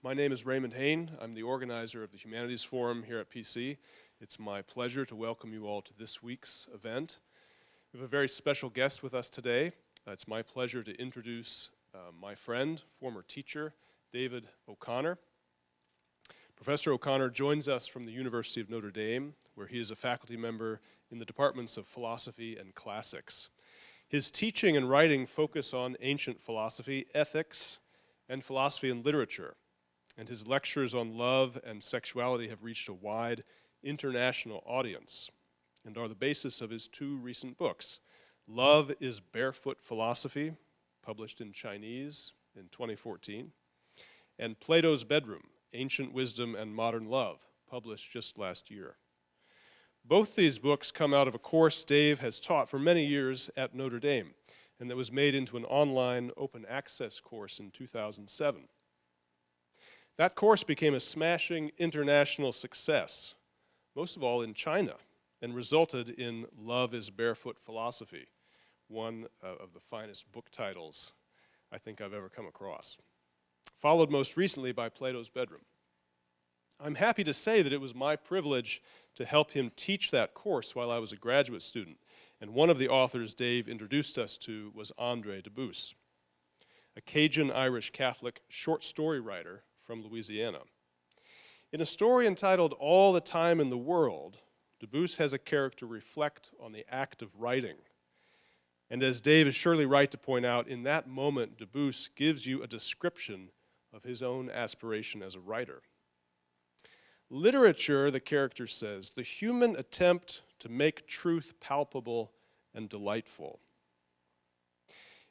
My name is Raymond Hain. I'm the organizer of the Humanities Forum here at PC. It's my pleasure to welcome you all to this week's event. We have a very special guest with us today. It's my pleasure to introduce my friend, former teacher, David O'Connor. Professor O'Connor joins us from the University of Notre Dame, where he is a faculty member in the departments of philosophy and classics. His teaching and writing focus on ancient philosophy, ethics, and philosophy and literature. And his lectures on love and sexuality have reached a wide international audience and are the basis of his two recent books, Love is Barefoot Philosophy, published in Chinese in 2014, and Plato's Bedroom, Ancient Wisdom and Modern Love, published just last year. Both these books come out of a course Dave has taught for many years at Notre Dame, and that was made into an online open access course in 2007. That course became a smashing international success, most of all in China, and resulted in Love is Barefoot Philosophy, one of the finest book titles I think I've ever come across, followed most recently by Plato's Bedroom. I'm happy to say that it was my privilege to help him teach that course while I was a graduate student, and one of the authors Dave introduced us to was André Debus, a Cajun Irish Catholic short story writer from Louisiana. In a story entitled All the Time in the World, Debus has a character reflect on the act of writing. And as Dave is surely right to point out, in that moment, Debus gives you a description of his own aspiration as a writer. Literature, the character says, the human attempt to make truth palpable and delightful.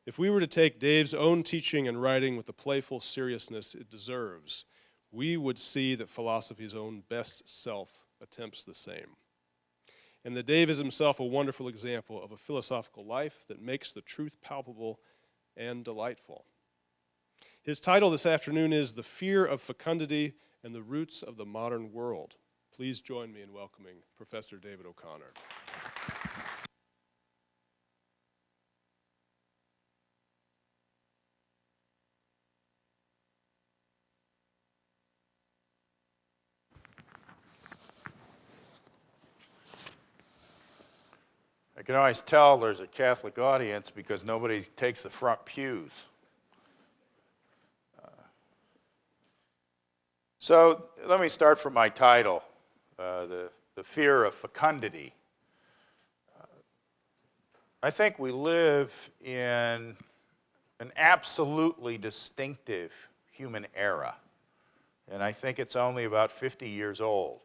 If we were to take Dave's own teaching and writing with the playful seriousness it deserves, we would see that philosophy's own best self attempts the same. And that Dave is himself a wonderful example of a philosophical life that makes the truth palpable and delightful. His title this afternoon is The Fear of Fecundity and the Roots of the Modern World. Please join me in welcoming Professor David O'Connor. I can always tell there's a Catholic audience because nobody takes the front pews. So let me start from my title, the fear of fecundity. I think we live in an absolutely distinctive human era, and I think it's only about 50 years old,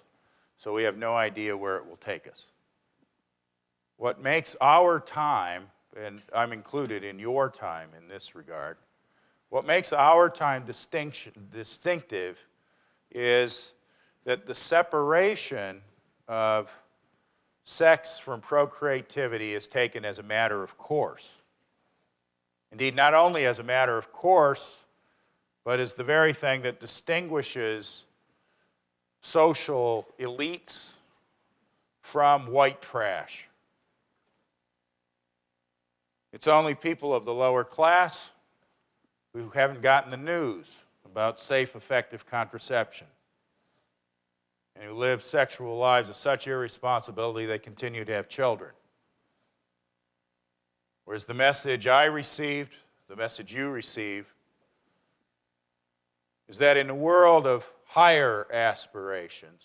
so we have no idea where it will take us. What makes our time, and I'm included in your time in this regard, what makes our time distinctive is that the separation of sex from procreativity is taken as a matter of course. Indeed, not only as a matter of course, but as the very thing that distinguishes social elites from white trash. It's only people of the lower class who haven't gotten the news about safe, effective contraception and who live sexual lives of such irresponsibility they continue to have children. Whereas the message I received, the message you receive, is that in a world of higher aspirations,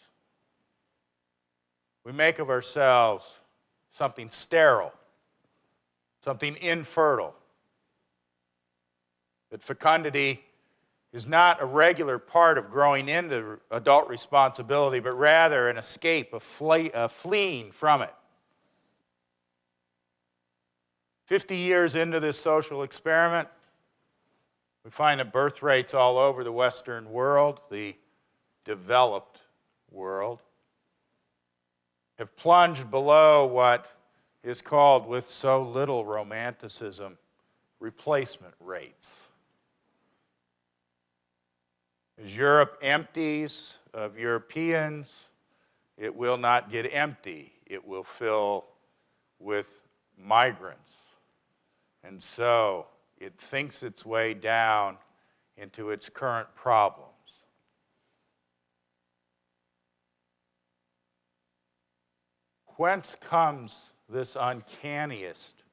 we make of ourselves something sterile, something infertile. That fecundity is not a regular part of growing into adult responsibility, but rather an escape, a fleeing from it. 50 years into this social experiment, we find that birth rates all over the Western world, the developed world, have plunged below what is called, with so little romanticism, replacement rates. As Europe empties of Europeans, it will not get empty. It will fill with migrants. And so it thinks its way down into its current problems. whence comes this uncanniest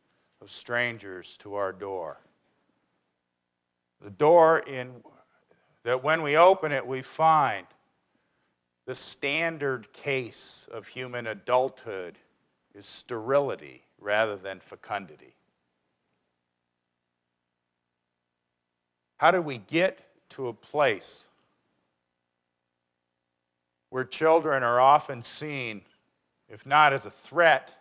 of strangers to our door? The door that when we open it, we find the standard case of human adulthood is sterility rather than fecundity. How do we get to a place where children are often seen, if not as a threat,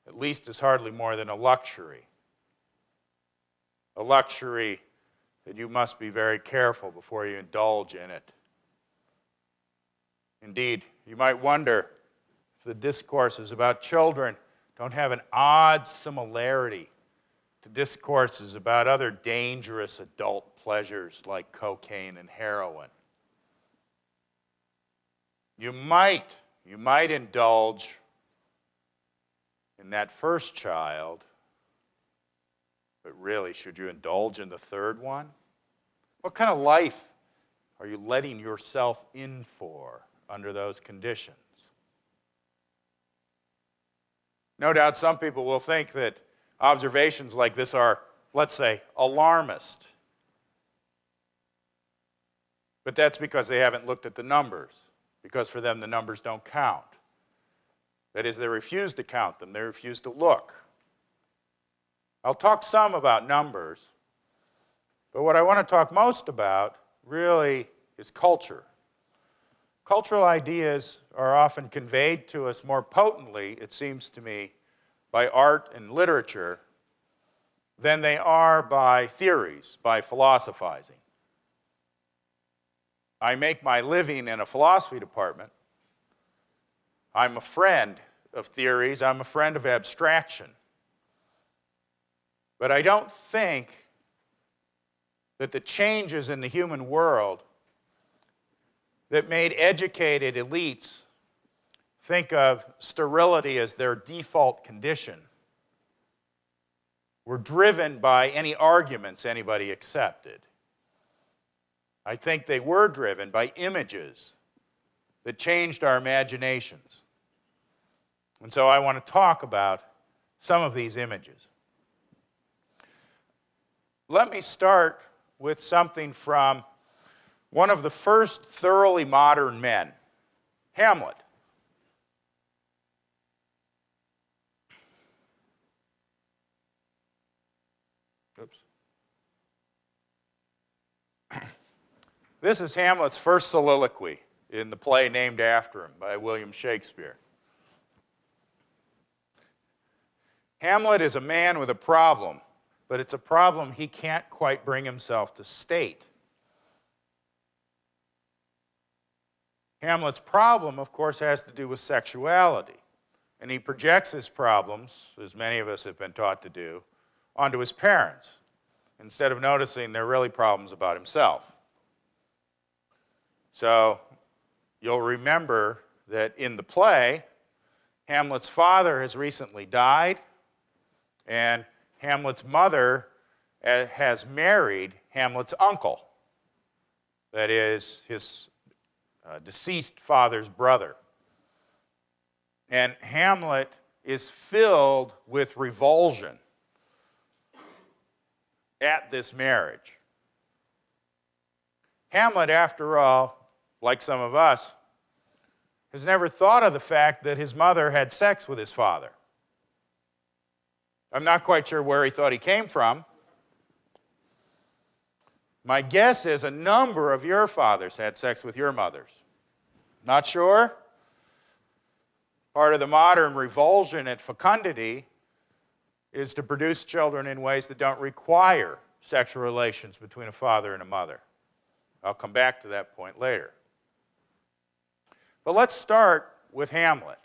at least as hardly more than a luxury? A luxury that you must be very careful before you indulge in it. Indeed, you might wonder if the discourses about children don't have an odd similarity to discourses about other dangerous adult pleasures like cocaine and heroin. You might indulge in that first child, but really, should you indulge in the third one? What kind of life are you letting yourself in for under those conditions? No doubt some people will think that observations like this are, let's say, alarmist. But that's because they haven't looked at the numbers, because for them the numbers don't count. That is, they refuse to count them, they refuse to look. I'll talk some about numbers, but what I want to talk most about really is culture. Cultural ideas are often conveyed to us more potently, it seems to me, by art and literature than they are by theories, by philosophizing. I make my living in a philosophy department. I'm a friend of theories, I'm a friend of abstraction. But I don't think that the changes in the human world that made educated elites think of sterility as their default condition were driven by any arguments anybody accepted. I think they were driven by images that changed our imaginations. And so I want to talk about some of these images. Let me start with something from one of the first thoroughly modern men, Hamlet. Oops. This is Hamlet's first soliloquy in the play named after him by William Shakespeare. Hamlet is a man with a problem, but it's a problem he can't quite bring himself to state. Hamlet's problem, of course, has to do with sexuality, and he projects his problems, as many of us have been taught to do, onto his parents, instead of noticing they're really problems about himself. So you'll remember that in the play, Hamlet's father has recently died, and Hamlet's mother has married Hamlet's uncle, that is, his deceased father's brother. And Hamlet is filled with revulsion at this marriage. Hamlet, after all, like some of us, has never thought of the fact that his mother had sex with his father. I'm not quite sure where he thought he came from. My guess is a number of your fathers had sex with your mothers. Not sure? Part of the modern revulsion at fecundity is to produce children in ways that don't require sexual relations between a father and a mother. I'll come back to that point later. But let's start with Hamlet.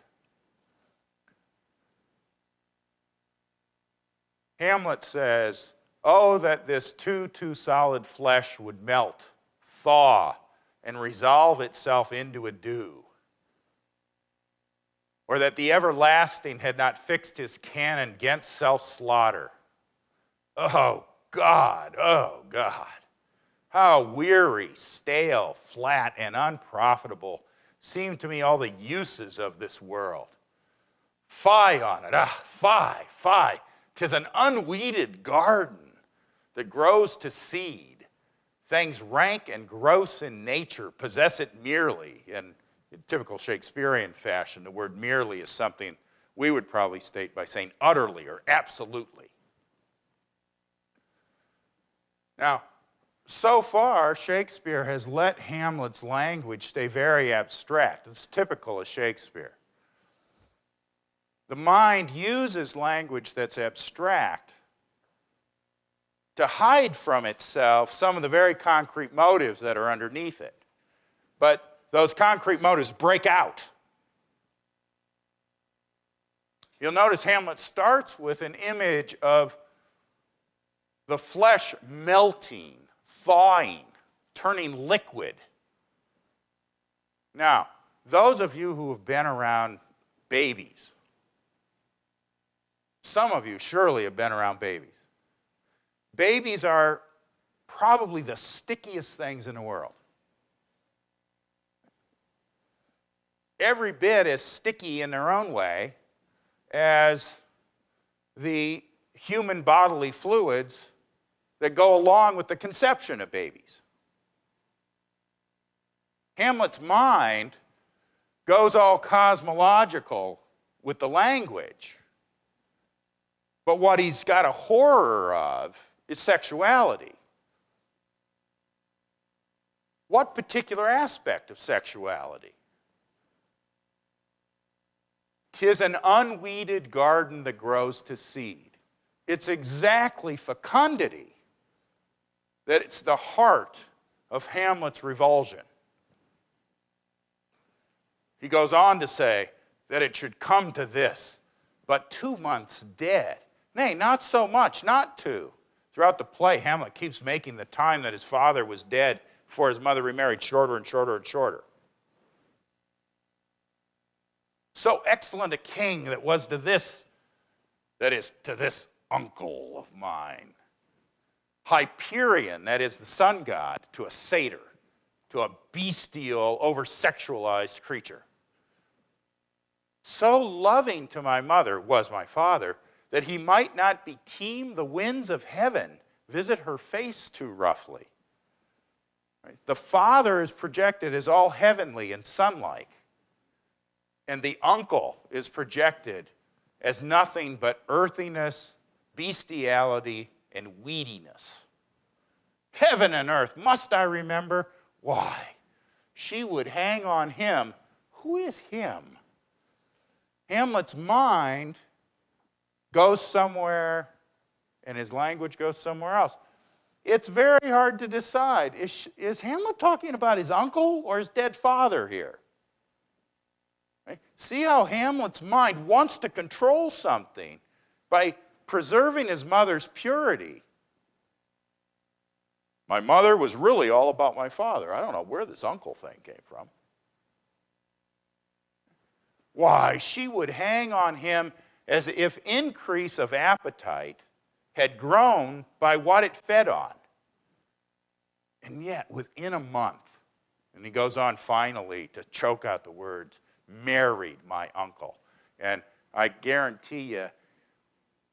Hamlet says, "Oh, that this too solid flesh would melt, thaw, and resolve itself into a dew. Or that the everlasting had not fixed his canon against self-slaughter. Oh, God, oh, God. How weary, stale, flat, and unprofitable seem to me all the uses of this world. Fie on it, fie, fie. 'Tis an unweeded garden that grows to seed. Things rank and gross in nature possess it merely. And in typical Shakespearean fashion, the word merely is something we would probably state by saying utterly or absolutely. Now, so far, Shakespeare has let Hamlet's language stay very abstract. It's typical of Shakespeare. The mind uses language that's abstract to hide from itself some of the very concrete motives that are underneath it. But those concrete motives break out. You'll notice Hamlet starts with an image of the flesh melting, thawing, turning liquid. Now, those of you who have been around babies, some of you surely have been around babies. Babies are probably the stickiest things in the world. Every bit as sticky in their own way as the human bodily fluids that go along with the conception of babies. Hamlet's mind goes all cosmological with the language, but what he's got a horror of is sexuality. What particular aspect of sexuality? 'Tis an unweeded garden that grows to seed. It's exactly fecundity that it's the heart of Hamlet's revulsion. He goes on to say that it should come to this, but 2 months dead. Nay, not so much, not 2. Throughout the play, Hamlet keeps making the time that his father was dead before his mother remarried shorter and shorter and shorter. So excellent a king that was to this, that is, to this uncle of mine. Hyperion, that is the sun god, to a satyr, to a bestial, over-sexualized creature. So loving to my mother was my father, that he might not beteem the winds of heaven, visit her face too roughly. Right? The father is projected as all heavenly and sun-like, and the uncle is projected as nothing but earthiness, bestiality, and weediness. Heaven and earth, must I remember? Why? She would hang on him. Who is him? Hamlet's mind goes somewhere, and his language goes somewhere else. It's very hard to decide. Is Hamlet talking about his uncle or his dead father here? Right? See how Hamlet's mind wants to control something by preserving his mother's purity. My mother was really all about my father. I don't know where this uncle thing came from. Why, she would hang on him as if increase of appetite had grown by what it fed on. And yet, within a month, and he goes on finally to choke out the words, married my uncle. And I guarantee you,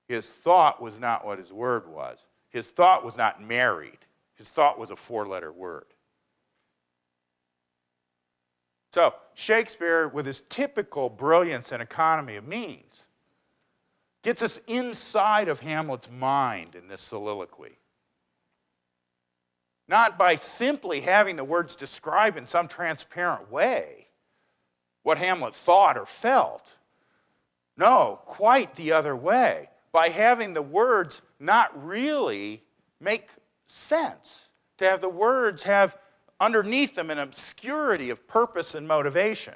his thought was not what his word was. His thought was not married. His thought was a 4-letter word. So, Shakespeare, with his typical brilliance and economy of means, gets us inside of Hamlet's mind in this soliloquy. Not by simply having the words describe in some transparent way what Hamlet thought or felt. No, quite the other way. By having the words not really make sense. To have the words have underneath them an obscurity of purpose and motivation.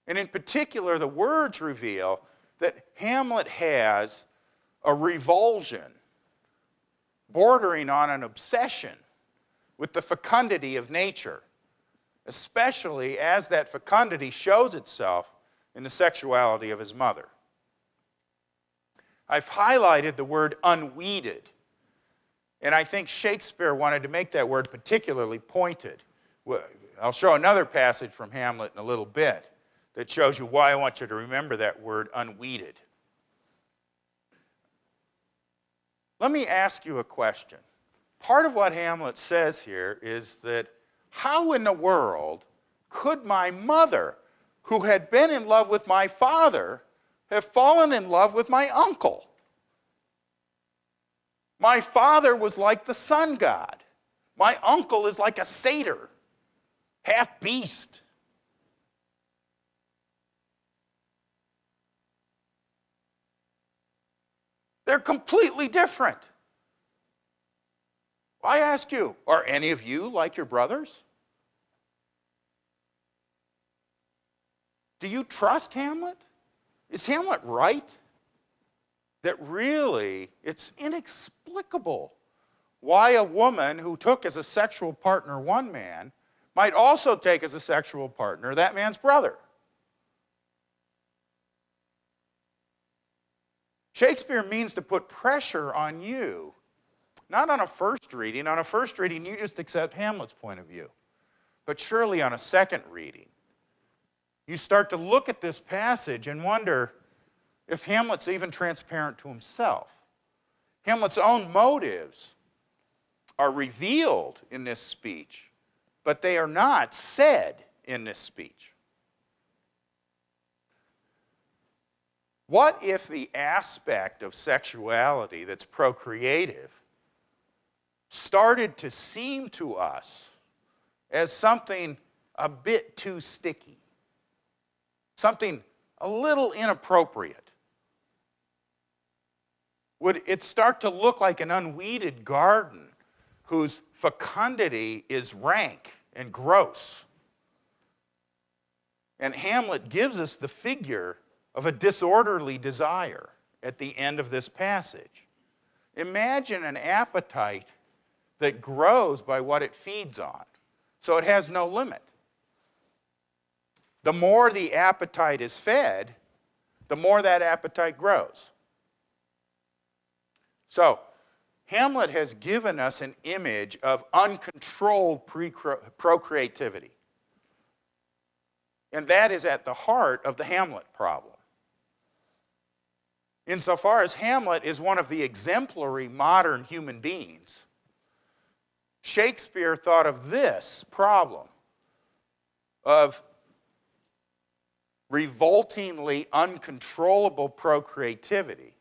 And in particular, the words reveal that Hamlet has a revulsion bordering on an obsession with the fecundity of nature, especially as that fecundity shows itself in the sexuality of his mother. I've highlighted the word unweeded, and I think Shakespeare wanted to make that word particularly pointed. I'll show another passage from Hamlet in a little bit that shows you why I want you to remember that word, unweeded. Let me ask you a question. Part of what Hamlet says here is that how in the world could my mother, who had been in love with my father, have fallen in love with my uncle? My father was like the sun god. My uncle is like a satyr, half beast. They're completely different. I ask you, are any of you like your brothers? Do you trust Hamlet? Is Hamlet right? That really, it's inexplicable why a woman who took as a sexual partner one man might also take as a sexual partner that man's brother. Shakespeare means to put pressure on you, not on a first reading. On a first reading, you just accept Hamlet's point of view. But surely on a second reading, you start to look at this passage and wonder if Hamlet's even transparent to himself. Hamlet's own motives are revealed in this speech, but they are not said in this speech. What if the aspect of sexuality that's procreative started to seem to us as something a bit too sticky, something a little inappropriate? Would it start to look like an unweeded garden whose fecundity is rank and gross? And Hamlet gives us the figure of a disorderly desire at the end of this passage. Imagine an appetite that grows by what it feeds on, so it has no limit. The more the appetite is fed, the more that appetite grows. So, Hamlet has given us an image of uncontrolled procreativity. And that is at the heart of the Hamlet problem. Insofar as Hamlet is one of the exemplary modern human beings, Shakespeare thought of this problem of revoltingly uncontrollable procreativity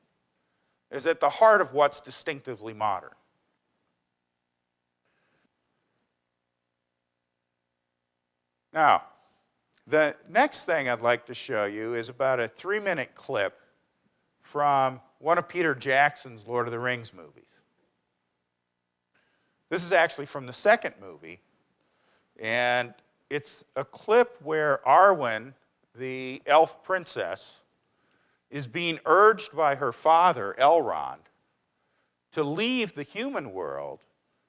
as at the heart of what's distinctively modern. Now, the next thing I'd like to show you is about a 3-minute clip from one of Peter Jackson's Lord of the Rings movies. This is actually from the second movie, and it's a clip where Arwen, the elf princess, is being urged by her father, Elrond, to leave the human world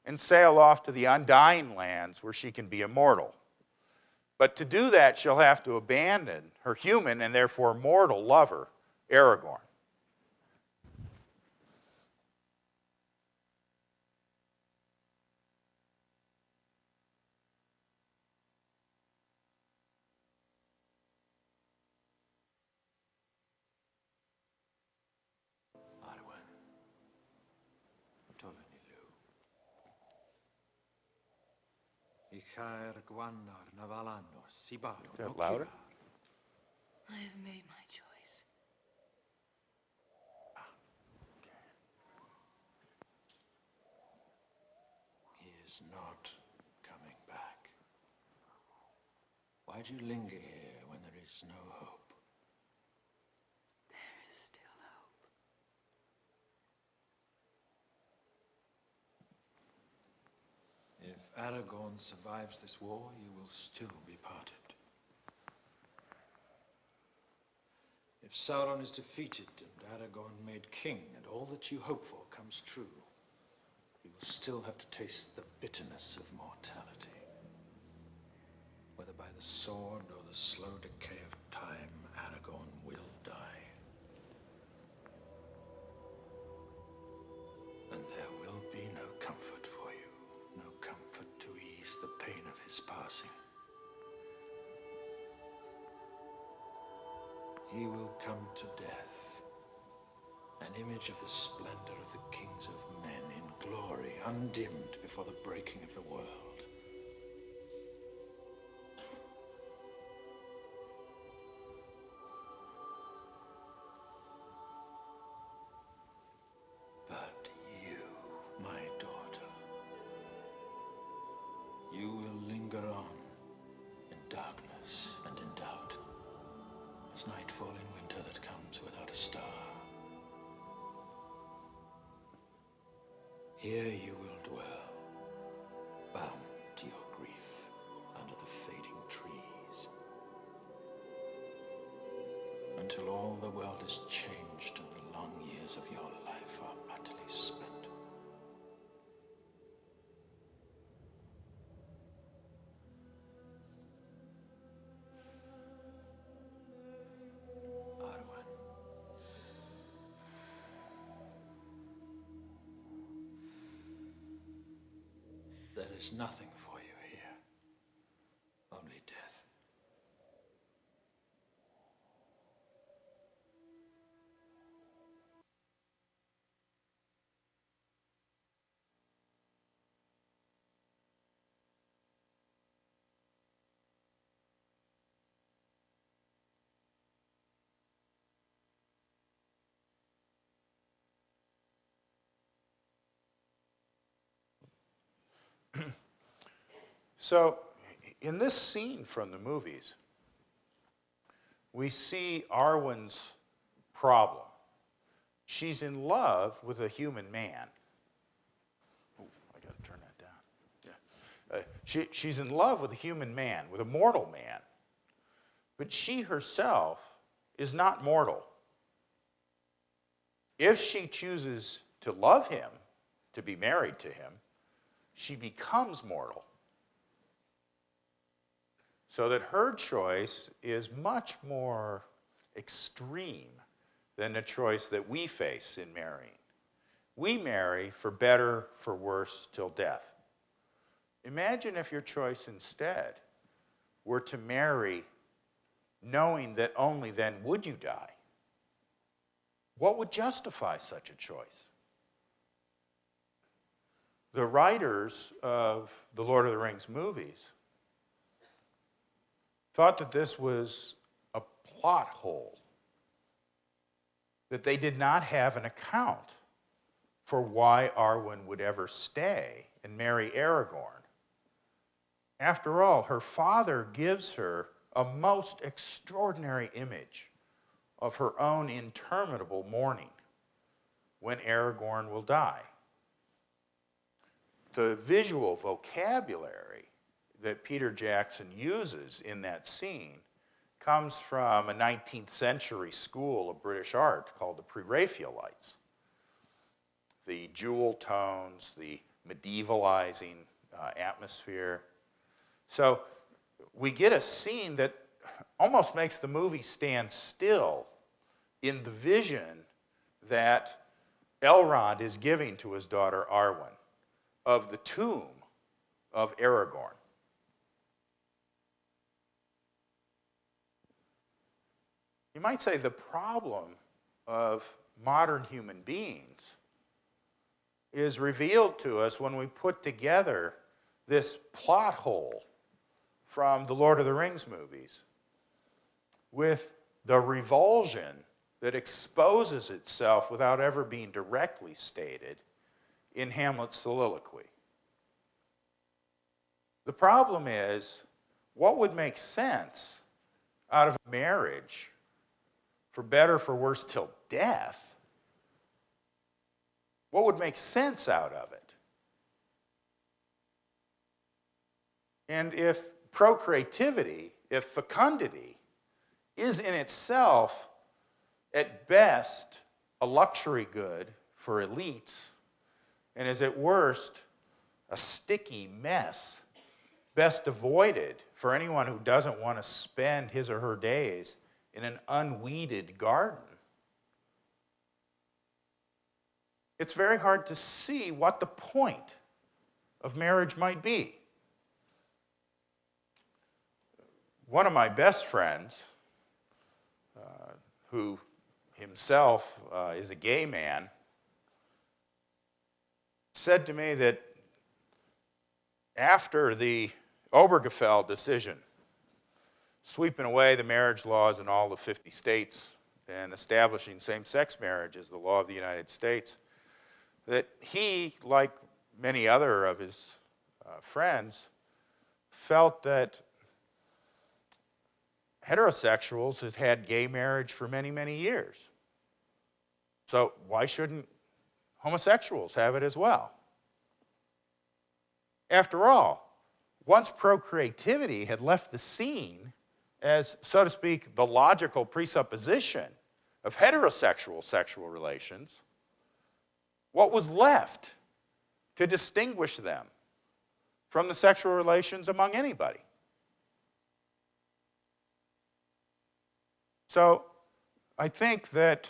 and sail off to the Undying Lands where she can be immortal. But to do that, she'll have to abandon her human and therefore mortal lover, Aragorn. Is that louder? I have made my choice. He is not coming back. Why do you linger here when there is no hope? There is still hope. If Aragorn survives this war, you will still be parted. If Sauron is defeated and Aragorn made king and all that you hope for comes true, you will still have to taste the bitterness of mortality. Whether by the sword or the slow decay of time, Aragorn will die. And there will be no comfort for you, no comfort to ease the pain of his passing. he will come to death, an image of the splendor of the kings of men in glory, undimmed before the breaking of the world. But you, my daughter, you will linger on in darkness and in doubt, as nightfall in winter that comes without a star. Here you will dwell, bound to your grief under the fading trees, until all the world is changed and the long years of your life are utterly spent. Arwen. There is nothing for you here, only death. So, in this scene from the movies, we see Arwen's problem. She's in love with a human man. Oh, I got to turn that down. Yeah. She's in love with a human man, with a mortal man. But she herself is not mortal. If she chooses to love him, to be married to him, she becomes mortal. So that her choice is much more extreme than the choice that we face in marrying. We marry for better, for worse, till death. Imagine if your choice instead were to marry knowing that only then would you die. What would justify such a choice? The writers of the Lord of the Rings movies thought that this was a plot hole, that they did not have an account for why Arwen would ever stay and marry Aragorn. After all, her father gives her a most extraordinary image of her own interminable mourning when Aragorn will die. The visual vocabulary that Peter Jackson uses in that scene comes from a 19th century school of British art called the Pre-Raphaelites. The jewel tones, the medievalizing atmosphere. So we get a scene that almost makes the movie stand still in the vision that Elrond is giving to his daughter Arwen of the tomb of Aragorn. You might say the problem of modern human beings is revealed to us when we put together this plot hole from the Lord of the Rings movies with the revulsion that exposes itself without ever being directly stated in Hamlet's soliloquy. The problem is, what would make sense out of a marriage for better, for worse, till death? What would make sense out of it? And if procreativity, if fecundity, is in itself, at best, a luxury good for elites, and is at worst, a sticky mess, best avoided for anyone who doesn't want to spend his or her days in an unweeded garden, it's very hard to see what the point of marriage might be. One of my best friends, who himself is a gay man, said to me that after the Obergefell decision, sweeping away the marriage laws in all the 50 states and establishing same-sex marriage as the law of the United States, that he, like many other of his friends, felt that heterosexuals had had gay marriage for many, many years. So why shouldn't homosexuals have it as well? After all, once procreativity had left the scene as, so to speak, the logical presupposition of heterosexual sexual relations, what was left to distinguish them from the sexual relations among anybody? So I think that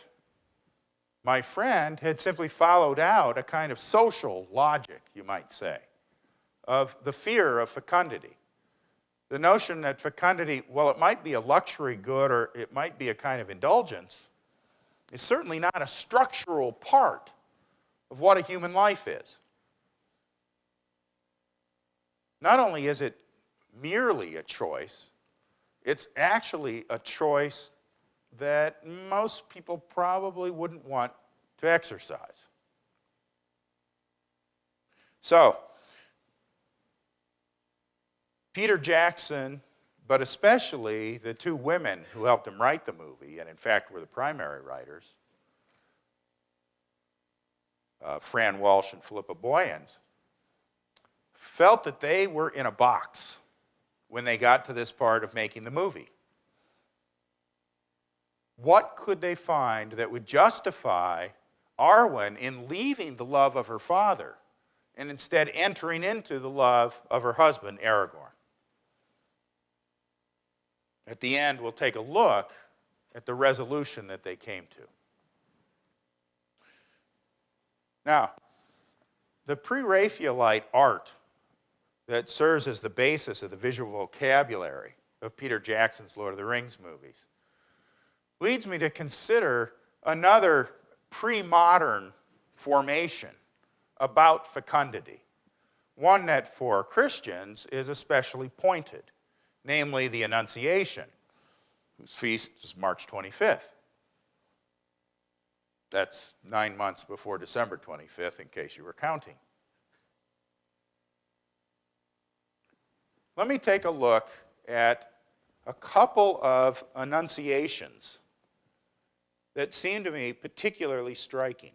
my friend had simply followed out a kind of social logic, you might say, of the fear of fecundity. The notion that fecundity, well, it might be a luxury good or it might be a kind of indulgence, is certainly not a structural part of what a human life is. Not only is it merely a choice, it's actually a choice that most people probably wouldn't want to exercise. So, Peter Jackson, but especially the two women who helped him write the movie, and in fact were the primary writers, Fran Walsh and Philippa Boyens, felt that they were in a box when they got to this part of making the movie. What could they find that would justify Arwen in leaving the love of her father and instead entering into the love of her husband, Aragorn? At the end, we'll take a look at the resolution that they came to. Now, the pre-Raphaelite art that serves as the basis of the visual vocabulary of Peter Jackson's Lord of the Rings movies leads me to consider another pre-modern formation about fecundity, one that for Christians is especially pointed, namely the Annunciation, whose feast is March 25th. That's 9 months before December 25th, in case you were counting. Let me take a look at a couple of annunciations that seem to me particularly striking.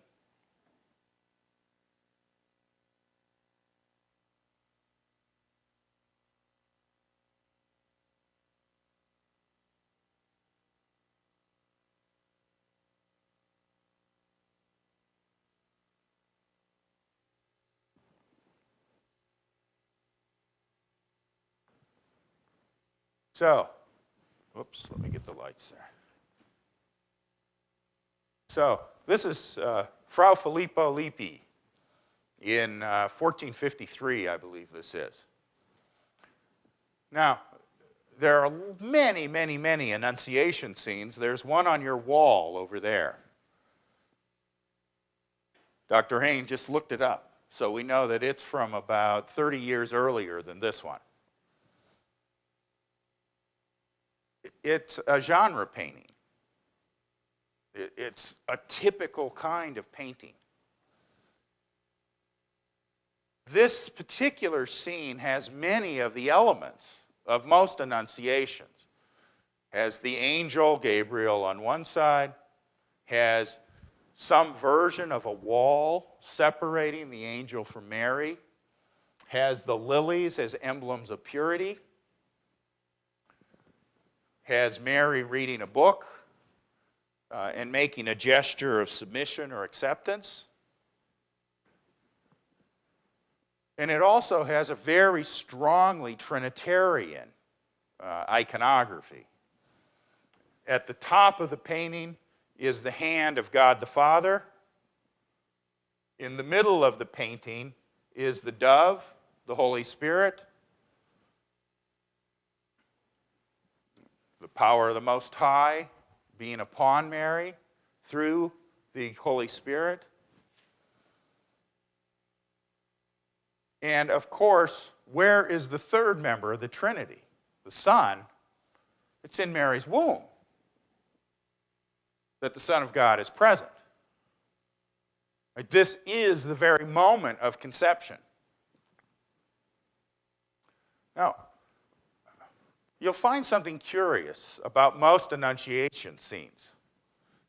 So, whoops, let me get the lights there. So, this is Frau Filippo Lippi in 1453, I believe this is. Now, there are many, many, many Annunciation scenes. There's one on your wall over there. Dr. Hain just looked it up, so we know that it's from about 30 years earlier than this one. It's a genre painting. It's a typical kind of painting. This particular scene has many of the elements of most Annunciations. Has the angel Gabriel on one side, has some version of a wall separating the angel from Mary, has the lilies as emblems of purity, has Mary reading a book and making a gesture of submission or acceptance. And it also has a very strongly Trinitarian iconography. At the top of the painting is the hand of God the Father. In the middle of the painting is the dove, the Holy Spirit, the power of the Most High, being upon Mary through the Holy Spirit. And of course, where is the third member of the Trinity? The Son. It's in Mary's womb that the Son of God is present. Right? This is the very moment of conception. Now, you'll find something curious about most Annunciation scenes,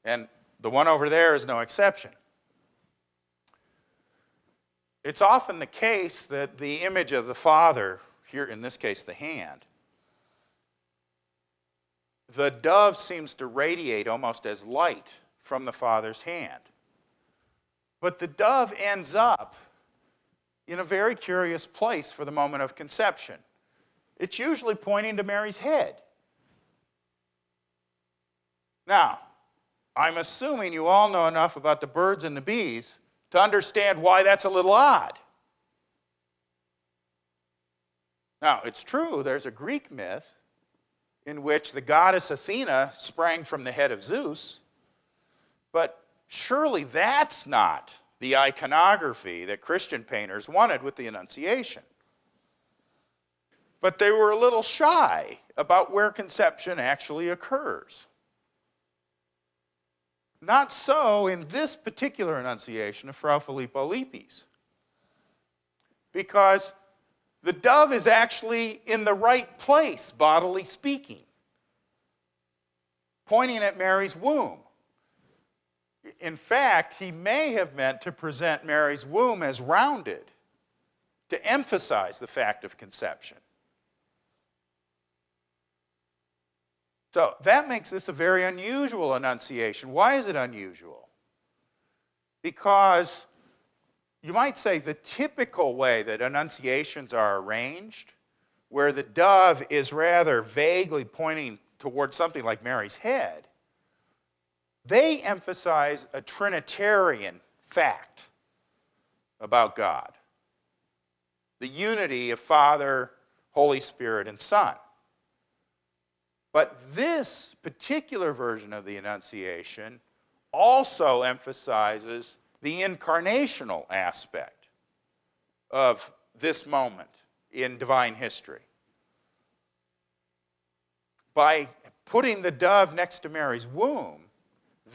and the one over there is no exception. It's often the case that the image of the Father, here in this case the hand, the dove seems to radiate almost as light from the Father's hand. But the dove ends up in a very curious place for the moment of conception. It's usually pointing to Mary's head. Now, I'm assuming you all know enough about the birds and the bees to understand why that's a little odd. Now, it's true, there's a Greek myth in which the goddess Athena sprang from the head of Zeus, but surely that's not the iconography that Christian painters wanted with the Annunciation. But they were a little shy about where conception actually occurs. Not so in this particular Annunciation of Fra Filippo Lippi's, because the dove is actually in the right place, bodily speaking, pointing at Mary's womb. In fact, he may have meant to present Mary's womb as rounded, to emphasize the fact of conception. So that makes this a very unusual Annunciation. Why is it unusual? Because you might say the typical way that Annunciations are arranged, where the dove is rather vaguely pointing towards something like Mary's head, they emphasize a Trinitarian fact about God. The unity of Father, Holy Spirit, and Son. But this particular version of the Annunciation also emphasizes the incarnational aspect of this moment in divine history. By putting the dove next to Mary's womb,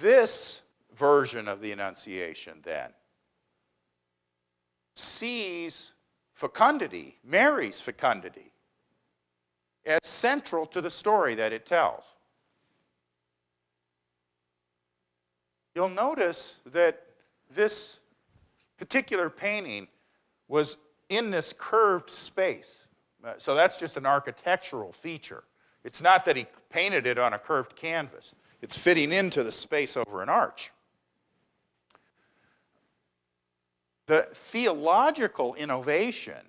this version of the Annunciation then sees fecundity, Mary's fecundity, as central to the story that it tells. You'll notice that this particular painting was in this curved space. So that's just an architectural feature. It's not that he painted it on a curved canvas. It's fitting into the space over an arch. The theological innovation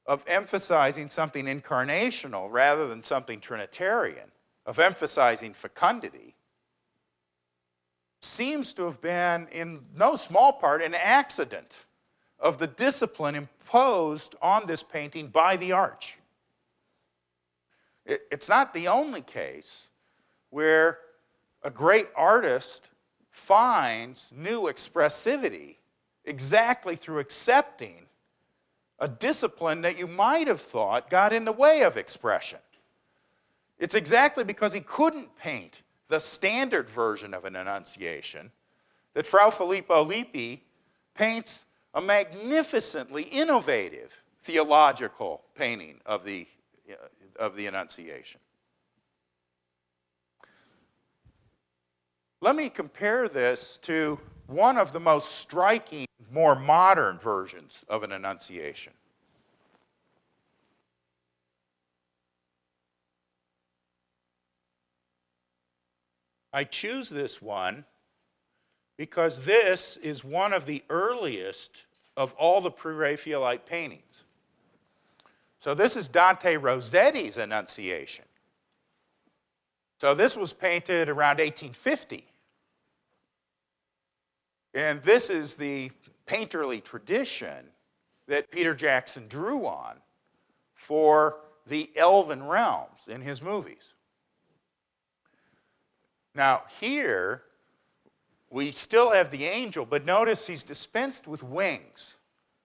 of emphasizing something incarnational rather than something Trinitarian, of emphasizing fecundity, seems to have been, in no small part, an accident of the discipline imposed on this painting by the arch. It's not the only case where a great artist finds new expressivity exactly through accepting a discipline that you might have thought got in the way of expression. It's exactly because he couldn't paint the standard version of an Annunciation that Fra Filippo Lippi paints a magnificently innovative theological painting of the Annunciation. Let me compare this to one of the most striking, more modern versions of an Annunciation. I choose this one because this is one of the earliest of all the pre-Raphaelite paintings. So this is Dante Rossetti's Annunciation. So this was painted around 1850. And this is the painterly tradition that Peter Jackson drew on for the elven realms in his movies. Now, here, we still have the angel, but notice he's dispensed with wings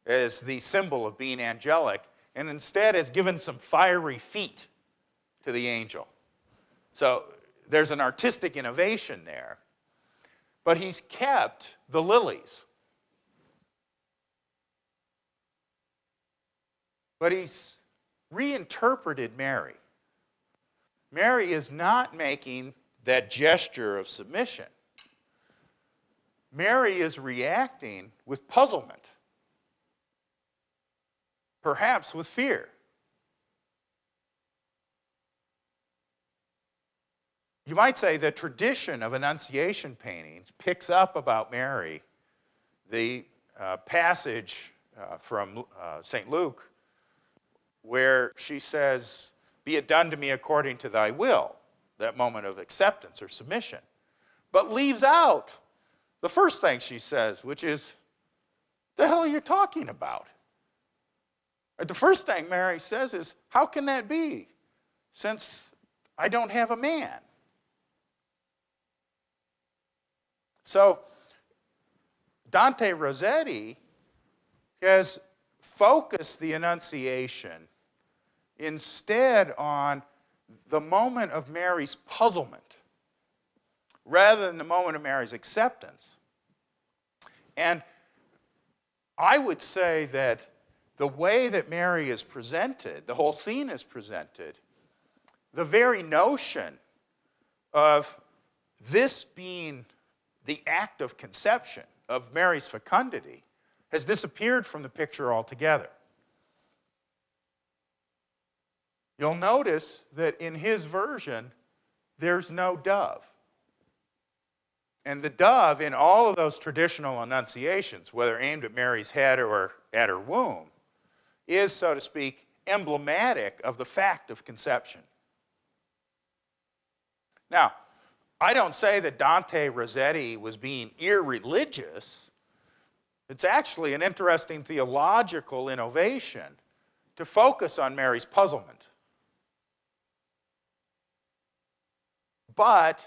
as the symbol of being angelic, and instead has given some fiery feet to the angel. So there's an artistic innovation there. But he's kept the lilies. But he's reinterpreted Mary. Mary is not making that gesture of submission. Mary is reacting with puzzlement, perhaps with fear. You might say the tradition of Annunciation paintings picks up about Mary the passage from St. Luke where she says, "Be it done to me according to thy will," that moment of acceptance or submission, but leaves out the first thing she says, which is, "The hell are you talking about?" The first thing Mary says is, "How can that be, since I don't have a man?" So Dante Rossetti has focused the Annunciation instead on the moment of Mary's puzzlement rather than the moment of Mary's acceptance. And I would say that the way that Mary is presented, the whole scene is presented, the very notion of this being the act of conception, of Mary's fecundity, has disappeared from the picture altogether. You'll notice that in his version, there's no dove. And the dove, in all of those traditional annunciations, whether aimed at Mary's head or at her womb, is, so to speak, emblematic of the fact of conception. Now, I don't say that Dante Rossetti was being irreligious. It's actually an interesting theological innovation to focus on Mary's puzzlement. But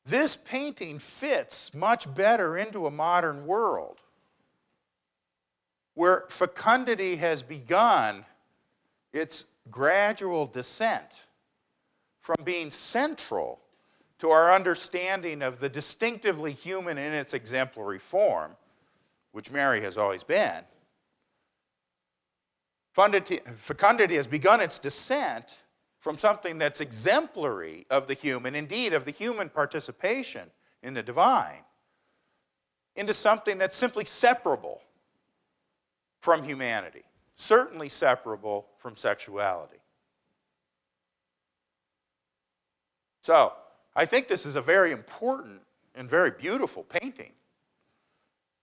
this painting fits much better into a modern world where fecundity has begun its gradual descent from being central to our understanding of the distinctively human in its exemplary form, which Mary has always been. Fecundity has begun its descent from something that's exemplary of the human, indeed of the human participation in the divine, into something that's simply separable from humanity, certainly separable from sexuality. So, I think this is a very important and very beautiful painting.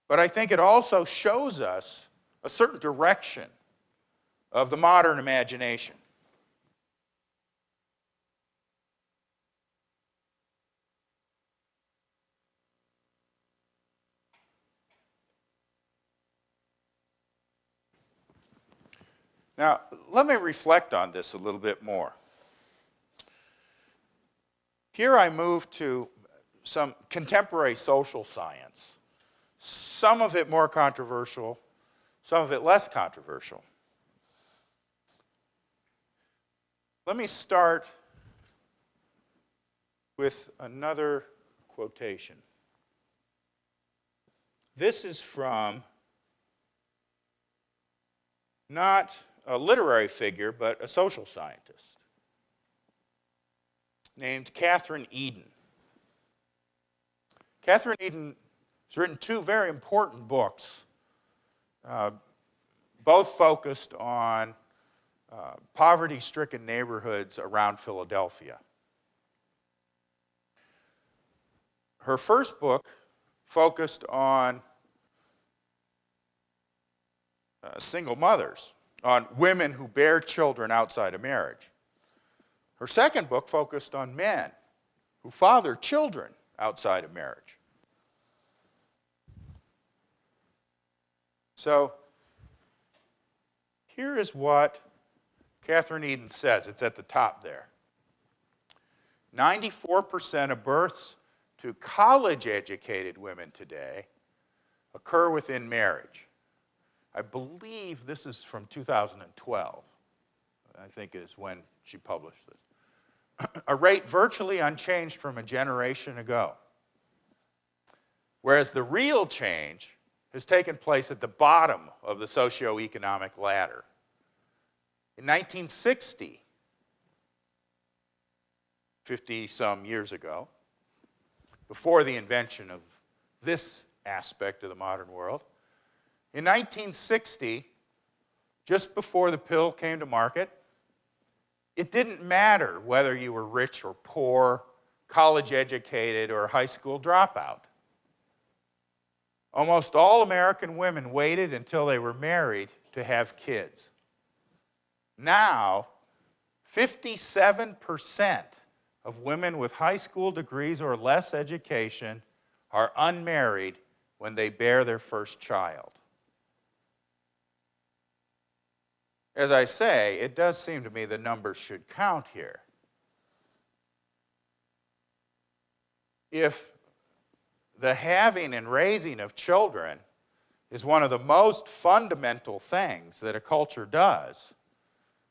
But I think it also shows us a certain direction of the modern imagination. Now, let me reflect on this a little bit more. Here I move to some contemporary social science, some of it more controversial, some of it less controversial. Let me start with another quotation. This is from not a literary figure, but a social scientist named Catherine Eden. Catherine Eden has written two very important books, both focused on poverty-stricken neighborhoods around Philadelphia. Her first book focused on single mothers, on women who bear children outside of marriage. Her second book focused on men who father children outside of marriage. So, here is what Catherine Eden says. It's at the top there. 94% of births to college-educated women today occur within marriage. I believe this is from 2012, I think is when she published this. A rate virtually unchanged from a generation ago. Whereas the real change has taken place at the bottom of the socioeconomic ladder. In 1960, 50-some years ago, before the invention of this aspect of the modern world, in 1960, just before the pill came to market, it didn't matter whether you were rich or poor, college-educated, or a high school dropout. Almost all American women waited until they were married to have kids. Now, 57% of women with high school degrees or less education are unmarried when they bear their first child. As I say, it does seem to me the numbers should count here. If the having and raising of children is one of the most fundamental things that a culture does,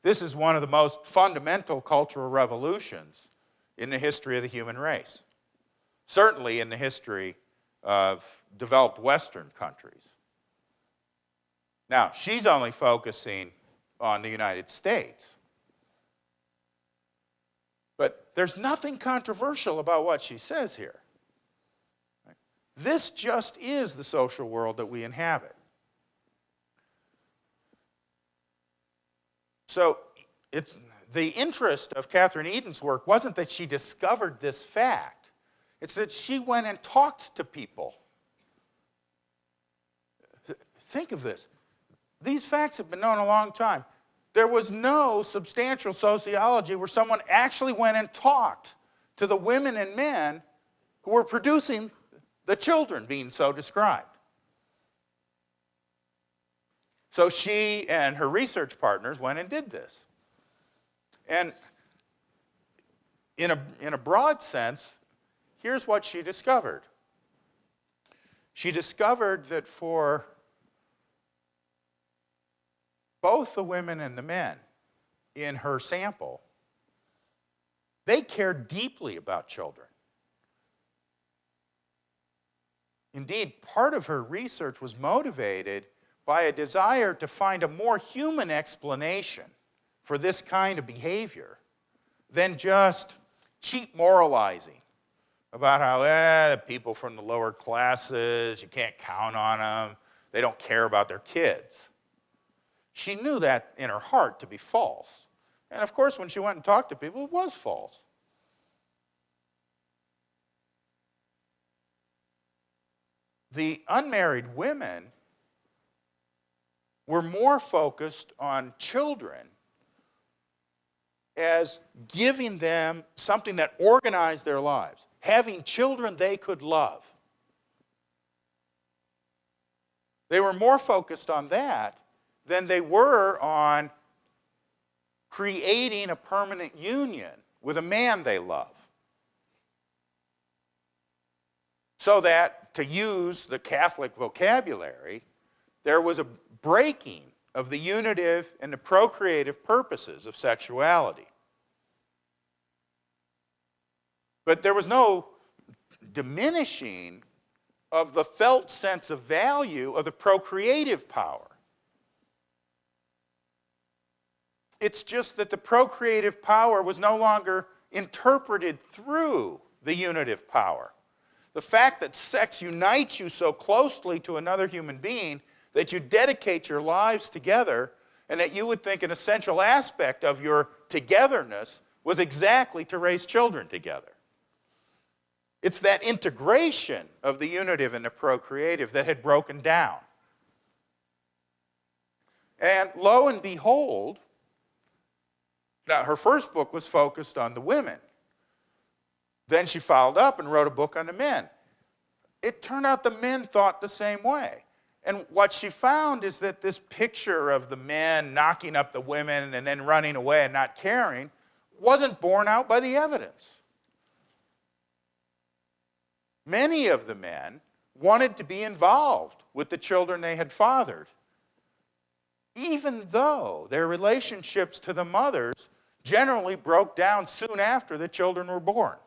this is one of the most fundamental cultural revolutions in the history of the human race. Certainly in the history of developed Western countries. Now, she's only focusing on the United States. But there's nothing controversial about what she says here. This just is the social world that we inhabit. So it's the interest of Catherine Eden's work wasn't that she discovered this fact. It's that she went and talked to people. Think of this. These facts have been known a long time. There was no substantial sociology where someone actually went and talked to the women and men who were producing the children being so described. So she and her research partners went and did this. And in a broad sense, here's what she discovered. She discovered that for both the women and the men in her sample, they cared deeply about children. Indeed, part of her research was motivated by a desire to find a more human explanation for this kind of behavior than just cheap moralizing about how, the people from the lower classes, you can't count on them, they don't care about their kids. She knew that in her heart to be false. And of course, when she went and talked to people, it was false. The unmarried women were more focused on children as giving them something that organized their lives, having children they could love. They were more focused on that than they were on creating a permanent union with a man they love. So that, to use the Catholic vocabulary, there was a breaking of the unitive and the procreative purposes of sexuality. But there was no diminishing of the felt sense of value of the procreative power. It's just that the procreative power was no longer interpreted through the unitive power. The fact that sex unites you so closely to another human being that you dedicate your lives together, and that you would think an essential aspect of your togetherness was exactly to raise children together. It's that integration of the unitive and the procreative that had broken down. And lo and behold, now her first book was focused on the women. Then she followed up and wrote a book on the men. It turned out the men thought the same way. And what she found is that this picture of the men knocking up the women and then running away and not caring wasn't borne out by the evidence. many of the men wanted to be involved with the children they had fathered, even though their relationships to the mothers generally broke down soon after the children were born.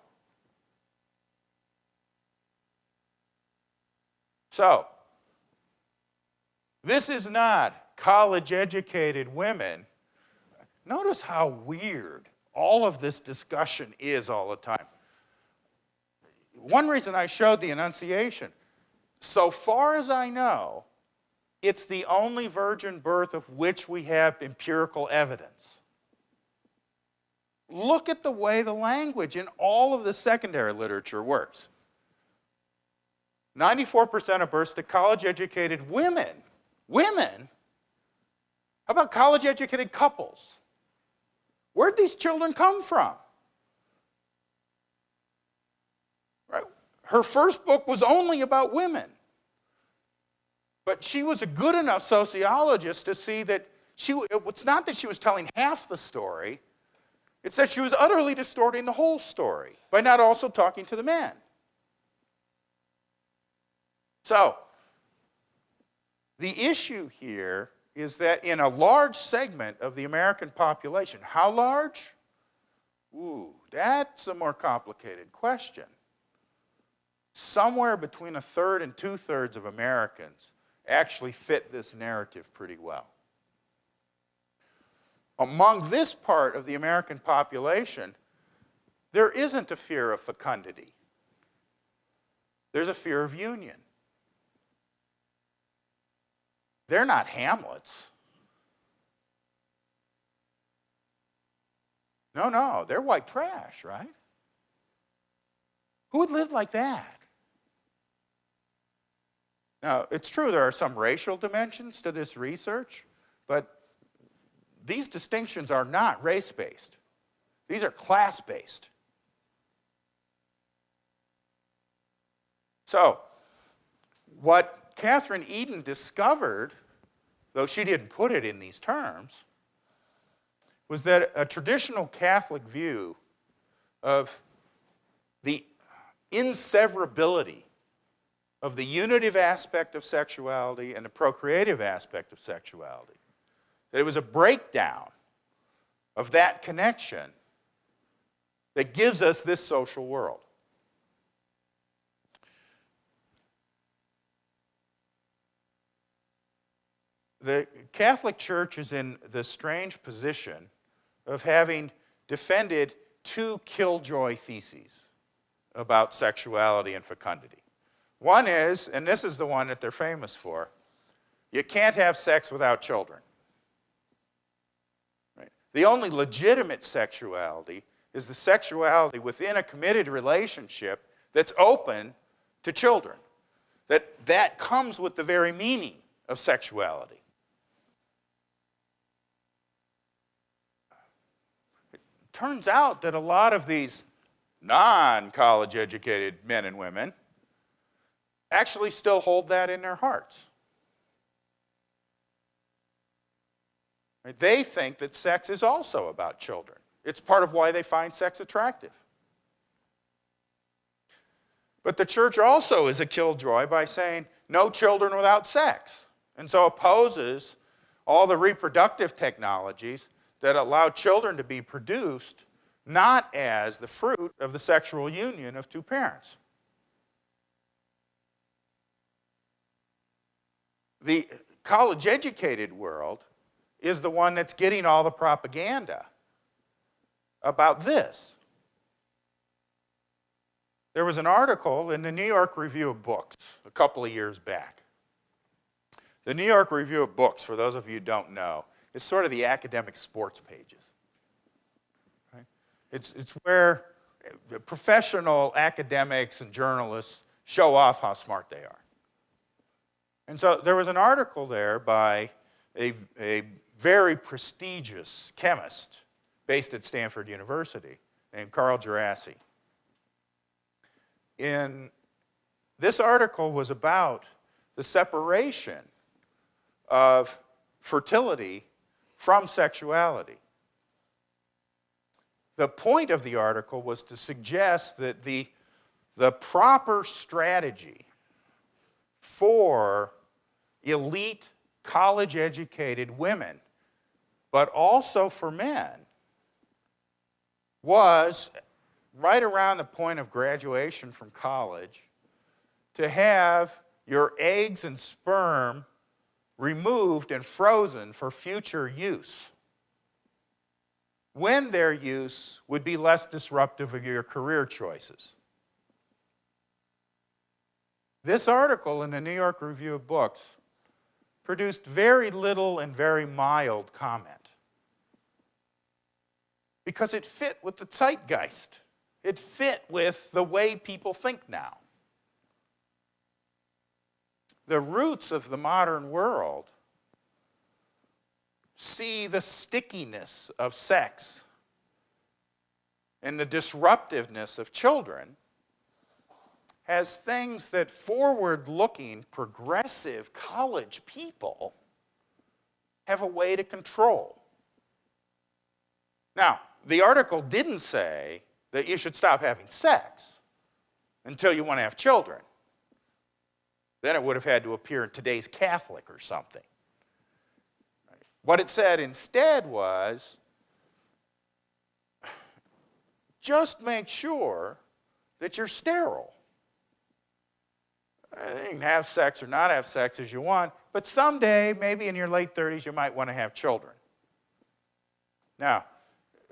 So, this is not college-educated women. Notice how weird all of this discussion is all the time. One reason I showed the Annunciation, so far as I know, it's the only virgin birth of which we have empirical evidence. Look at the way the language in all of the secondary literature works. 94% of births to college-educated women. Women? How about college-educated couples? Where'd these children come from? Right? Her first book was only about women. But she was a good enough sociologist to see that it's not that she was telling half the story, it's that she was utterly distorting the whole story by not also talking to the men. So, the issue here is that in a large segment of the American population, how large? Ooh, that's a more complicated question. Somewhere between a third and two-thirds of Americans actually fit this narrative pretty well. Among this part of the American population, there isn't a fear of fecundity. There's a fear of union. They're not Hamlets. No, they're white trash, right? Who would live like that? Now, it's true there are some racial dimensions to this research, but these distinctions are not race-based. These are class-based. So, what Catherine Eden discovered, though she didn't put it in these terms, was that a traditional Catholic view of the inseverability of the unitive aspect of sexuality and the procreative aspect of sexuality, that it was a breakdown of that connection that gives us this social world. The Catholic Church is in the strange position of having defended two killjoy theses about sexuality and fecundity. One is, and this is the one that they're famous for, you can't have sex without children. Right? The only legitimate sexuality is the sexuality within a committed relationship that's open to children. That comes with the very meaning of sexuality. Turns out that a lot of these non-college educated men and women actually still hold that in their hearts. Right? They think that sex is also about children. It's part of why they find sex attractive. But the church also is a killjoy by saying no children without sex, and so opposes all the reproductive technologies that allow children to be produced not as the fruit of the sexual union of two parents. The college-educated world is the one that's getting all the propaganda about this. There was an article in the New York Review of Books a couple of years back. The New York Review of Books, for those of you who don't know, is sort of the academic sports pages. Right? It's where professional academics and journalists show off how smart they are. And so there was an article there by a very prestigious chemist based at Stanford University named Carl Djerassi. This article was about the separation of fertility from sexuality. The point of the article was to suggest that the the proper strategy for elite college-educated women, but also for men, was right around the point of graduation from college to have your eggs and sperm removed and frozen for future use, when their use would be less disruptive of your career choices. This article in the New York Review of Books produced very little and very mild comment because it fit with the zeitgeist. It fit with the way people think now. The roots of the modern world see the stickiness of sex and the disruptiveness of children as things that forward-looking, progressive college people have a way to control. Now, the article didn't say that you should stop having sex until you want to have children. Then it would have had to appear in Today's Catholic or something. What it said instead was, just make sure that you're sterile. You can have sex or not have sex as you want, but someday, maybe in your late 30s, you might want to have children. Now,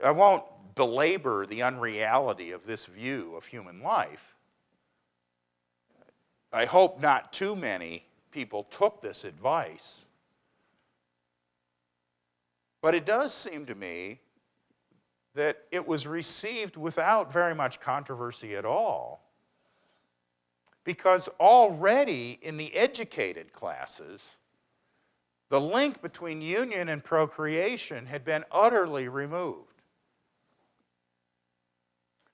I won't belabor the unreality of this view of human life. I hope not too many people took this advice. But it does seem to me that it was received without very much controversy at all, because already in the educated classes, the link between union and procreation had been utterly removed.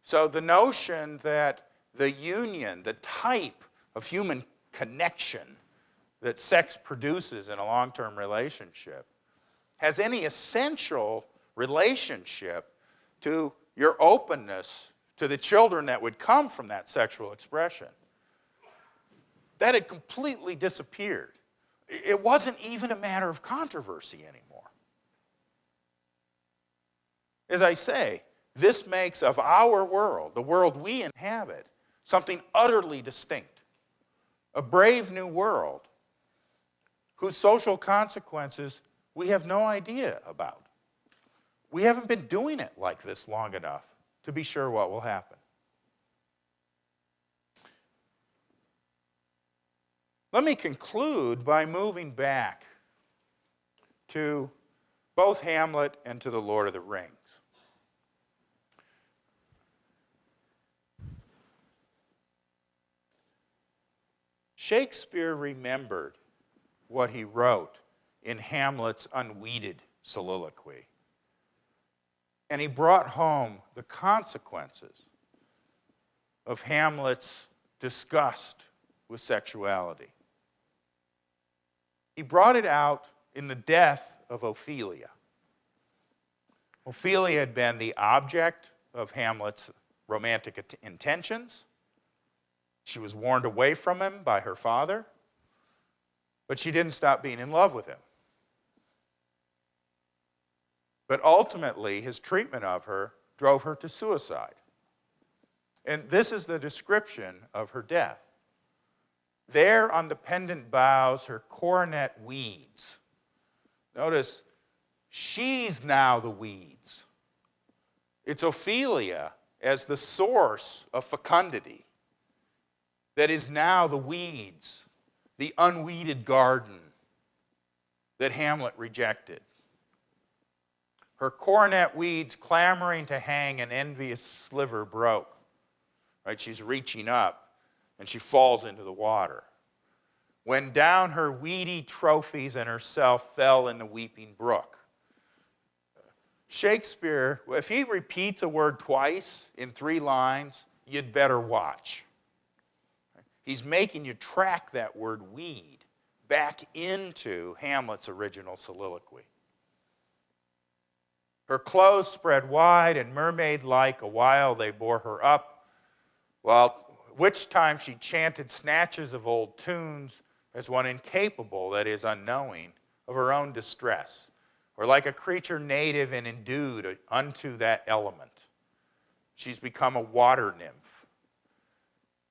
So the notion that the union, the type of human connection that sex produces in a long-term relationship, has any essential relationship to your openness to the children that would come from that sexual expression. That had completely disappeared. It wasn't even a matter of controversy anymore. As I say, this makes of our world, the world we inhabit, something utterly distinct. A brave new world whose social consequences we have no idea about. We haven't been doing it like this long enough to be sure what will happen. Let me conclude by moving back to both Hamlet and to the Lord of the Rings. Shakespeare remembered what he wrote in Hamlet's unweeded soliloquy. And he brought home the consequences of Hamlet's disgust with sexuality. He brought it out in the death of Ophelia. Ophelia had been the object of Hamlet's romantic intentions. She was warned away from him by her father, but she didn't stop being in love with him. But ultimately, his treatment of her drove her to suicide. And this is the description of her death. There on the pendant boughs, her coronet weeds. Notice, she's now the weeds. It's Ophelia as the source of fecundity that is now the weeds, the unweeded garden that Hamlet rejected. Her coronet weeds clamoring to hang an envious sliver broke. Right? She's reaching up and she falls into the water. When down her weedy trophies and herself fell in the weeping brook. Shakespeare, if he repeats a word twice in 3 lines, you'd better watch. He's making you track that word weed back into Hamlet's original soliloquy. Her clothes spread wide and mermaid-like, a while they bore her up, while which time she chanted snatches of old tunes as one incapable, that is, unknowing, of her own distress, or like a creature native and endued unto that element. She's become a water nymph.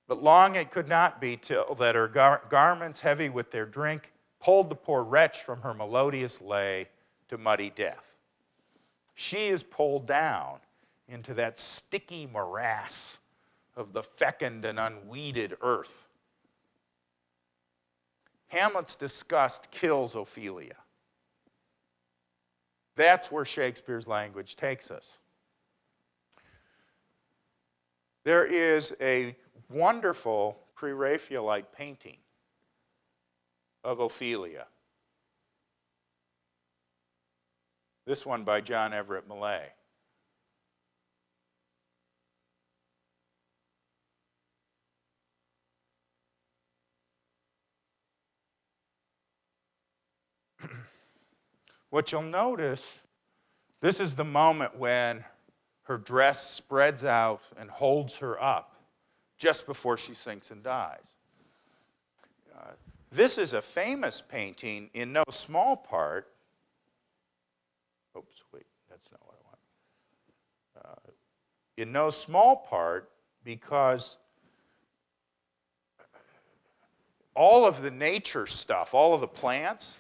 But long it could not be till that her garments, heavy with their drink, pulled the poor wretch from her melodious lay to muddy death. She is pulled down into that sticky morass of the fecund and unweeded earth. Hamlet's disgust kills Ophelia. That's where Shakespeare's language takes us. There is a wonderful pre-Raphaelite painting of Ophelia. This one by John Everett Millais. What you'll notice, this is the moment when her dress spreads out and holds her up just before she sinks and dies. This is a famous painting in no small part. Oops, wait, that's not what I want. In no small part because all of the nature stuff, all of the plants,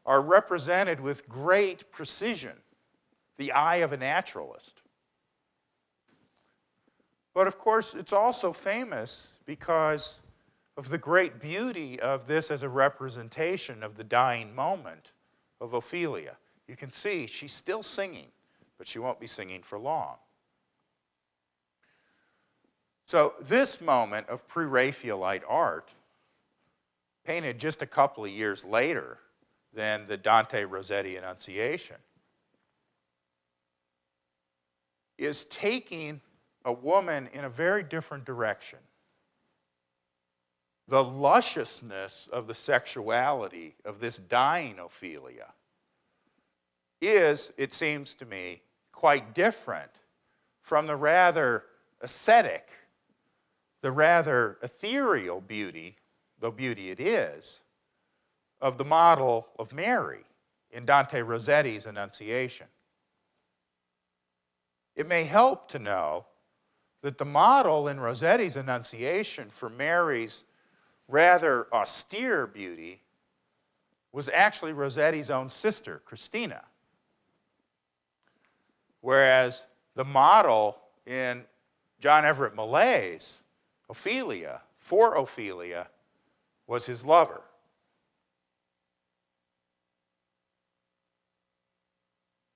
are represented with great precision, the eye of a naturalist. But of course, it's also famous because of the great beauty of this as a representation of the dying moment of Ophelia. You can see she's still singing, but she won't be singing for long. So this moment of pre-Raphaelite art, painted just a couple of years later than the Dante Rossetti Annunciation, is taking a woman in a very different direction. The lusciousness of the sexuality of this dying Ophelia is, it seems to me, quite different from the rather ascetic, the rather ethereal beauty, though beauty it is, of the model of Mary in Dante Rossetti's Annunciation. It may help to know that the model in Rossetti's Annunciation for Mary's rather austere beauty was actually Rossetti's own sister, Christina. Whereas the model in John Everett Millay's Ophelia, for Ophelia, was his lover.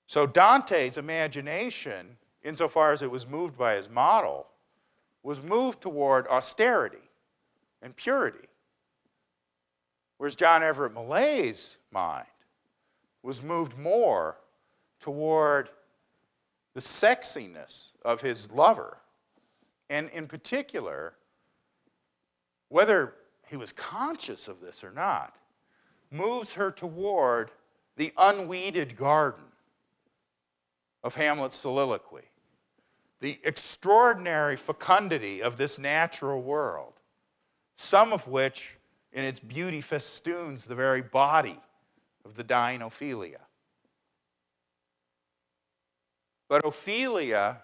So Dante's imagination, insofar as it was moved by his model, was moved toward austerity and purity. Whereas John Everett Millay's mind was moved more toward the sexiness of his lover. And in particular, whether he was conscious of this or not, moves her toward the unweeded garden of Hamlet's soliloquy, the extraordinary fecundity of this natural world, some of which in its beauty festoons the very body of the dying Ophelia. But Ophelia,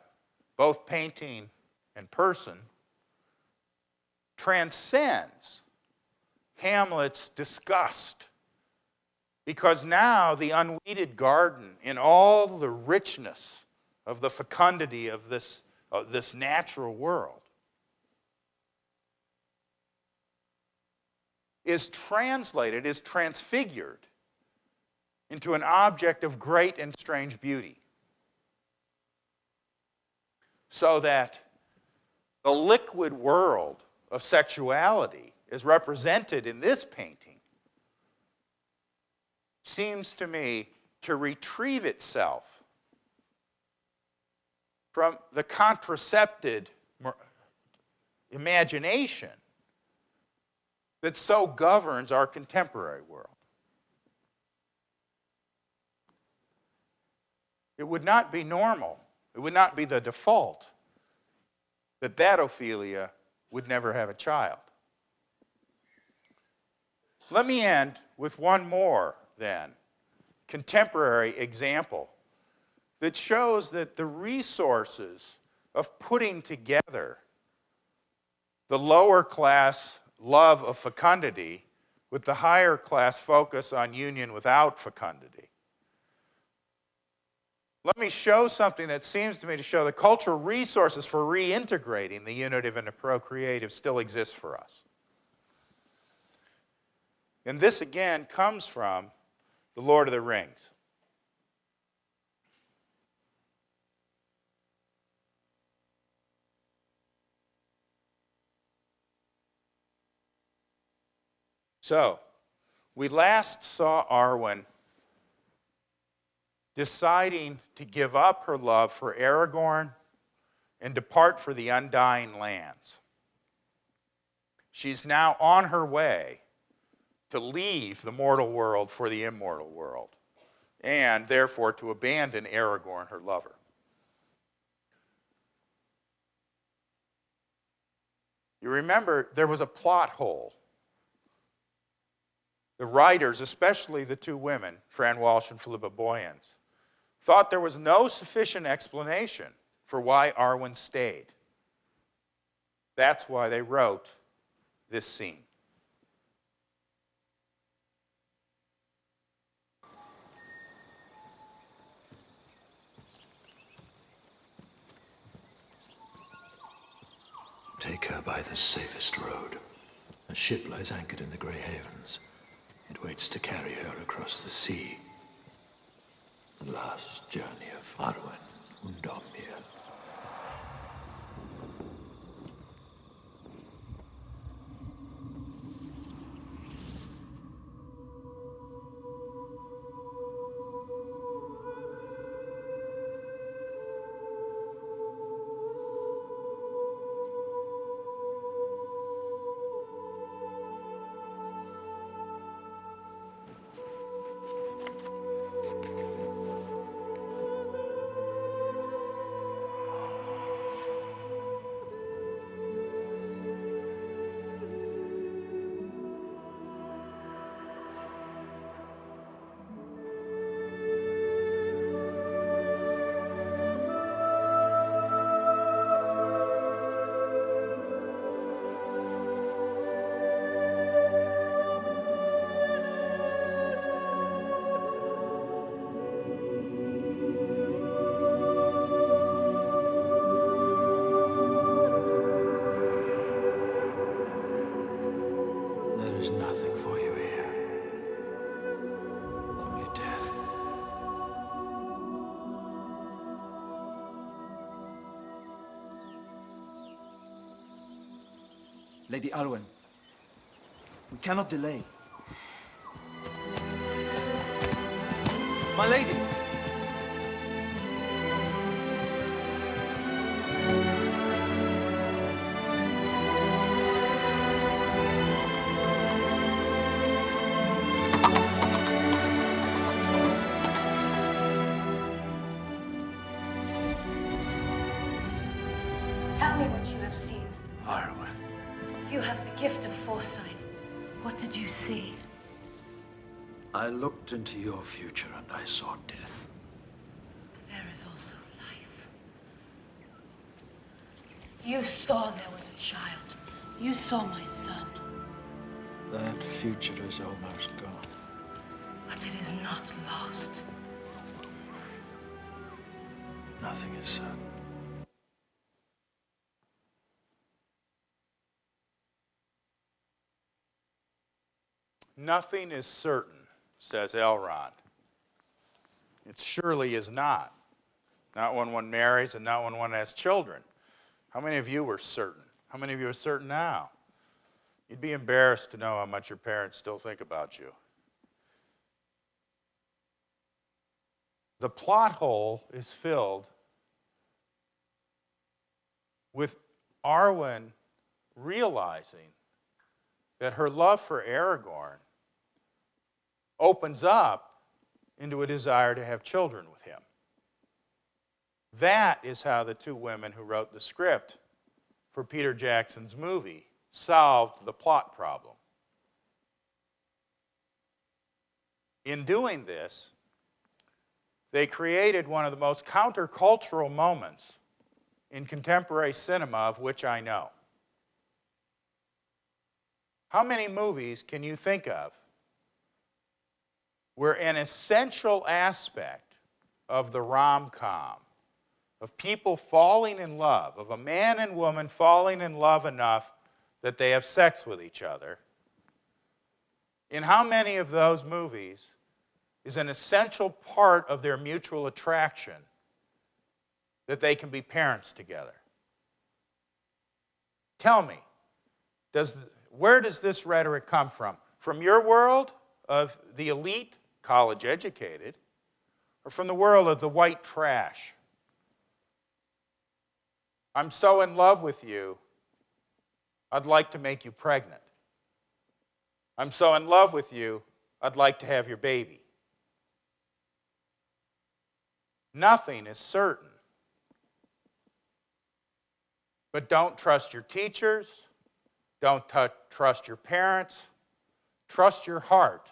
both painting and person, transcends Hamlet's disgust, because now the unweeded garden, in all the richness of the fecundity of this natural world, is translated, is transfigured into an object of great and strange beauty. So that the liquid world of sexuality, as represented in this painting, seems to me to retrieve itself from the contracepted imagination that so governs our contemporary world. It would not be normal, it would not be the default that Ophelia would never have a child. Let me end with one more, then, contemporary example that shows that the resources of putting together the lower class love of fecundity with the higher class focus on union without fecundity. Let me show something that seems to me to show the cultural resources for reintegrating the unitive and the procreative still exist for us. And this again comes from the Lord of the Rings. So, we last saw Arwen deciding to give up her love for Aragorn and depart for the Undying Lands. She's now on her way to leave the mortal world for the immortal world, and therefore to abandon Aragorn, her lover. You remember there was a plot hole. The writers, especially the two women, Fran Walsh and Philippa Boyens, thought there was no sufficient explanation for why Arwen stayed. That's why they wrote this scene. Take her by the safest road. A ship lies anchored in the Grey Havens. It waits to carry her across the sea. The last journey of Arwen Undomir. There is nothing for you here. Only death. Lady Arwen, we cannot delay. My lady! Tell me what you have seen. Arwen. You have the gift of foresight. What did you see? I looked into your future and I saw death. There is also life. You saw there was a child. You saw my son. That future is almost gone. But it is not lost. Nothing is certain. Nothing is certain, says Elrond. It surely is not. Not when one marries and not when one has children. How many of you were certain? How many of you are certain now? You'd be embarrassed to know how much your parents still think about you. The plot hole is filled with Arwen realizing that her love for Aragorn opens up into a desire to have children with him. That is how the two women who wrote the script for Peter Jackson's movie solved the plot problem. In doing this, they created one of the most countercultural moments in contemporary cinema of which I know. How many movies can you think of where an essential aspect of the rom-com, of people falling in love, of a man and woman falling in love enough that they have sex with each other, in how many of those movies is an essential part of their mutual attraction that they can be parents together? Tell me, where does this rhetoric come from? From your world of the elite, college-educated, or from the world of the white trash? I'm so in love with you, I'd like to make you pregnant. I'm so in love with you, I'd like to have your baby. Nothing is certain. But don't trust your teachers. Don't trust your parents. Trust your heart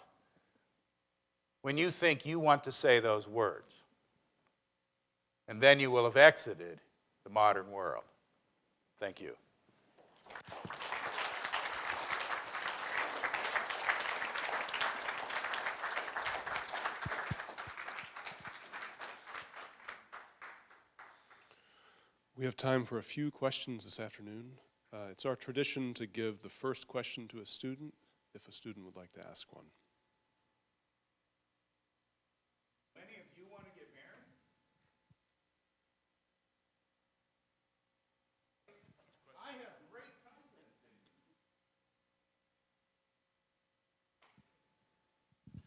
when you think you want to say those words. And then you will have exited the modern world. Thank you. We have time for a few questions this afternoon. It's our tradition to give the first question to a student, if a student would like to ask one. Any of you want to get married? I have great confidence in you.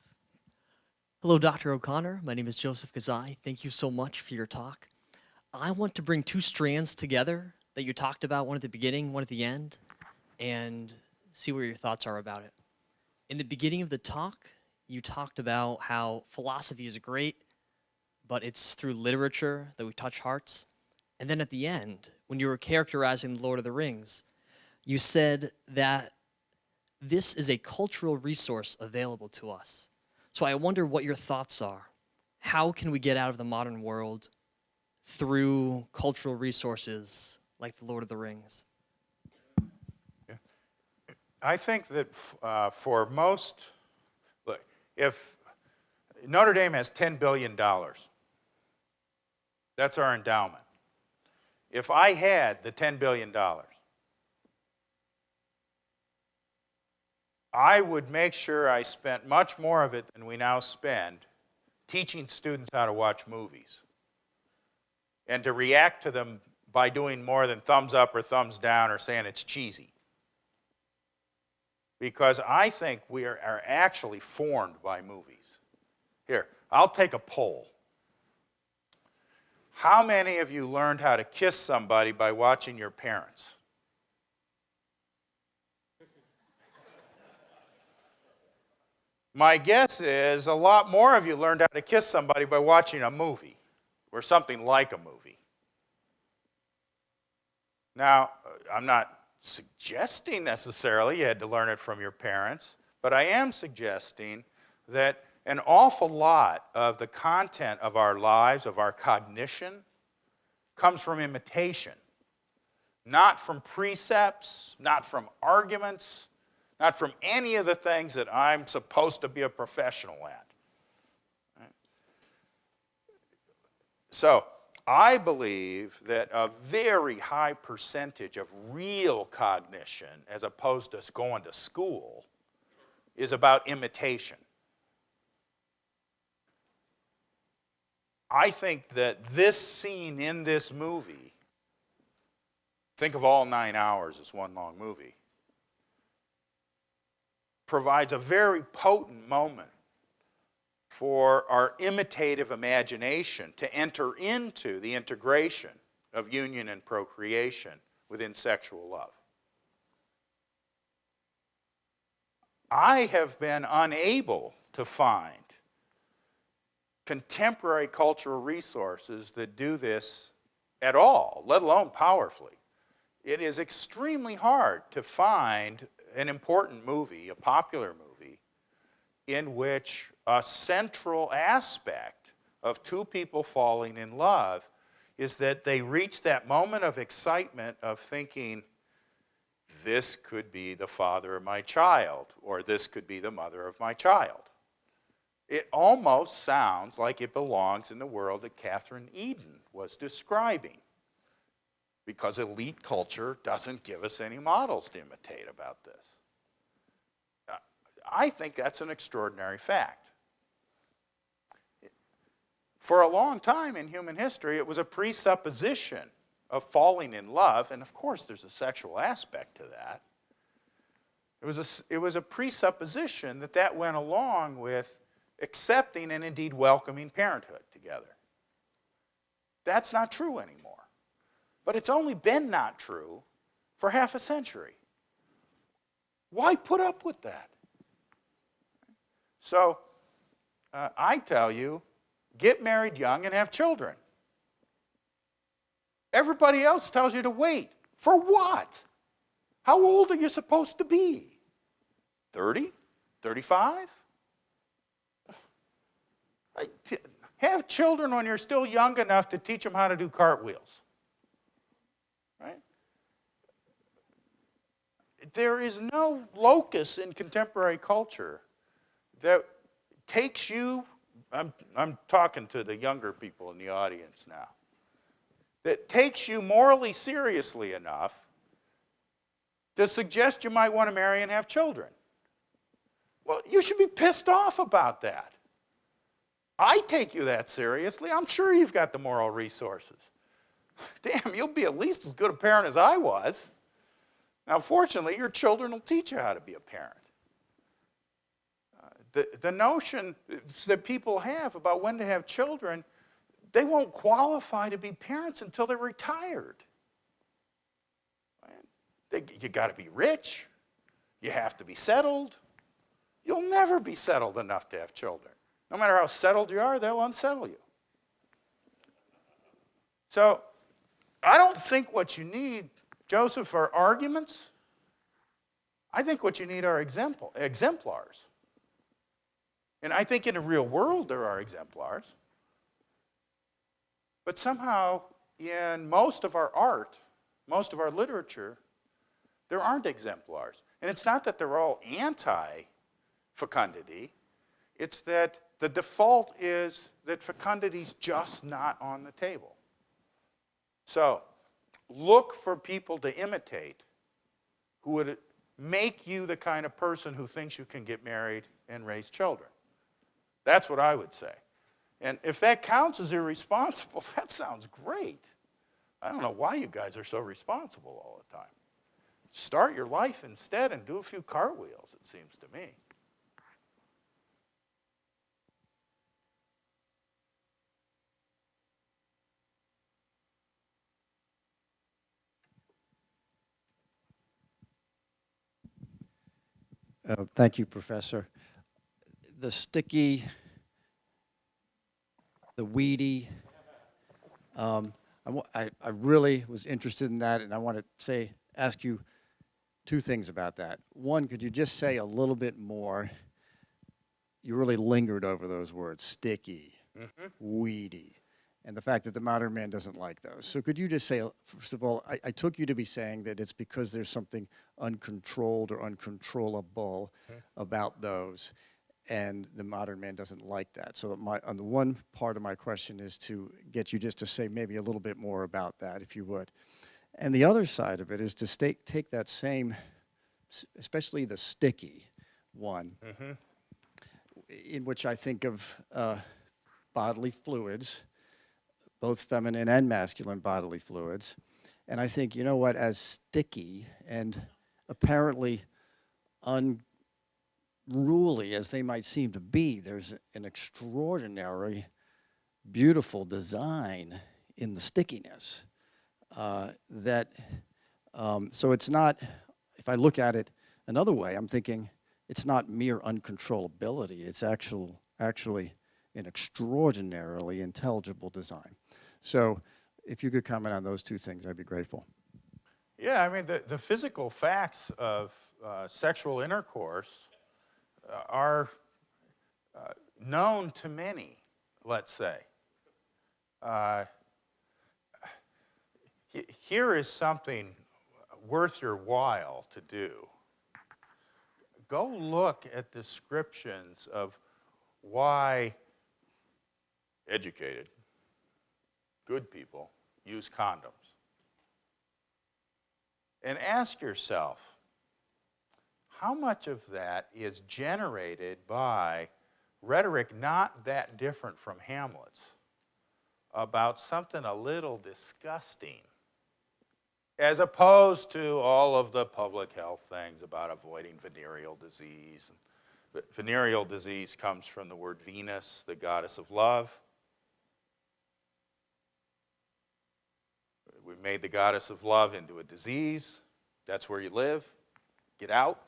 Hello, Dr. O'Connor. My name is Joseph Kazai. Thank you so much for your talk. I want to bring two strands together that you talked about, one at the beginning, one at the end, and see what your thoughts are about it. In the beginning of the talk, you talked about how philosophy is great, but it's through literature that we touch hearts. And then at the end, when you were characterizing The Lord of the Rings, you said that this is a cultural resource available to us. So I wonder what your thoughts are. How can we get out of the modern world through cultural resources like The Lord of the Rings? I think that for most, look, if Notre Dame has $10 billion, that's our endowment. If I had the $10 billion, I would make sure I spent much more of it than we now spend teaching students how to watch movies and to react to them by doing more than thumbs up or thumbs down or saying it's cheesy. Because I think we are actually formed by movies. Here, I'll take a poll. How many of you learned how to kiss somebody by watching your parents? My guess is a lot more of you learned how to kiss somebody by watching a movie or something like a movie. Now, I'm not suggesting necessarily you had to learn it from your parents, but I am suggesting that an awful lot of the content of our lives, of our cognition, comes from imitation, not from precepts, not from arguments, not from any of the things that I'm supposed to be a professional at. Right? So, I believe that a very high percentage of real cognition, as opposed to going to school, is about imitation. I think that this scene in this movie, think of all 9 hours as one long movie, provides a very potent moment for our imitative imagination to enter into the integration of union and procreation within sexual love. I have been unable to find contemporary cultural resources that do this at all, let alone powerfully. it is extremely hard to find an important movie, a popular movie, in which a central aspect of two people falling in love is that they reach that moment of excitement of thinking, this could be the father of my child, or this could be the mother of my child. It almost sounds like it belongs in the world that Catherine Eden was describing, because elite culture doesn't give us any models to imitate about this. I think that's an extraordinary fact. For a long time in human history, it was a presupposition of falling in love, and of course there's a sexual aspect to that. It was a presupposition that that went along with accepting and indeed welcoming parenthood together. That's not true anymore. But it's only been not true for half a century. Why put up with that? So, I tell you, get married young and have children. Everybody else tells you to wait. For what? How old are you supposed to be? 30? 35? Have children when you're still young enough to teach them how to do cartwheels. Right? There is no locus in contemporary culture that takes you, I'm talking to the younger people in the audience now, that takes you morally seriously enough to suggest you might want to marry and have children. Well, you should be pissed off about that. I take you that seriously. I'm sure you've got the moral resources. Damn, you'll be at least as good a parent as I was. Now, fortunately, your children will teach you how to be a parent. The notion that people have about when to have children, they won't qualify to be parents until they're retired. You got to be rich. You have to be settled. You'll never be settled enough to have children. No matter how settled you are, they'll unsettle you. So, I don't think what you need, Joseph, are arguments. I think what you need are exemplars. And I think in the real world there are exemplars. But somehow, in most of our art, most of our literature, there aren't exemplars. And it's not that they're all anti-fecundity. It's that the default is that fecundity's just not on the table. So, look for people to imitate who would make you the kind of person who thinks you can get married and raise children. That's what I would say. And if that counts as irresponsible, that sounds great. I don't know why you guys are so responsible all the time. Start your life instead and do a few cartwheels, it seems to me. Thank you, Professor. The sticky, the weedy, I really was interested in that, and I want to ask you two things about that. One, could you just say a little bit more? You really lingered over those words, sticky, weedy, and the fact that the modern man doesn't like those. So could you just say, first of all, I took you to be saying that it's because there's something uncontrolled or uncontrollable about those, and the modern man doesn't like that. So on the one part of my question is to get you just to say maybe a little bit more about that, if you would. And the other side of it is to take that same, especially the sticky one, in which I think of bodily fluids, both feminine and masculine bodily fluids. And I think, you know what, as sticky and apparently unruly as they might seem to be, there's an extraordinary, beautiful design in the stickiness. So it's not, if I look at it another way, I'm thinking it's not mere uncontrollability, it's actually an extraordinarily intelligible design. So if you could comment on those two things, I'd be grateful. Yeah, I mean, the physical facts of sexual intercourse are known to many, let's say. Here is something worth your while to do. Go look at descriptions of why educated, good people use condoms. And ask yourself, how much of that is generated by rhetoric not that different from Hamlet's about something a little disgusting, as opposed to all of the public health things about avoiding venereal disease. Venereal disease comes from the word Venus, the goddess of love. We made the goddess of love into a disease. That's where you live. Get out.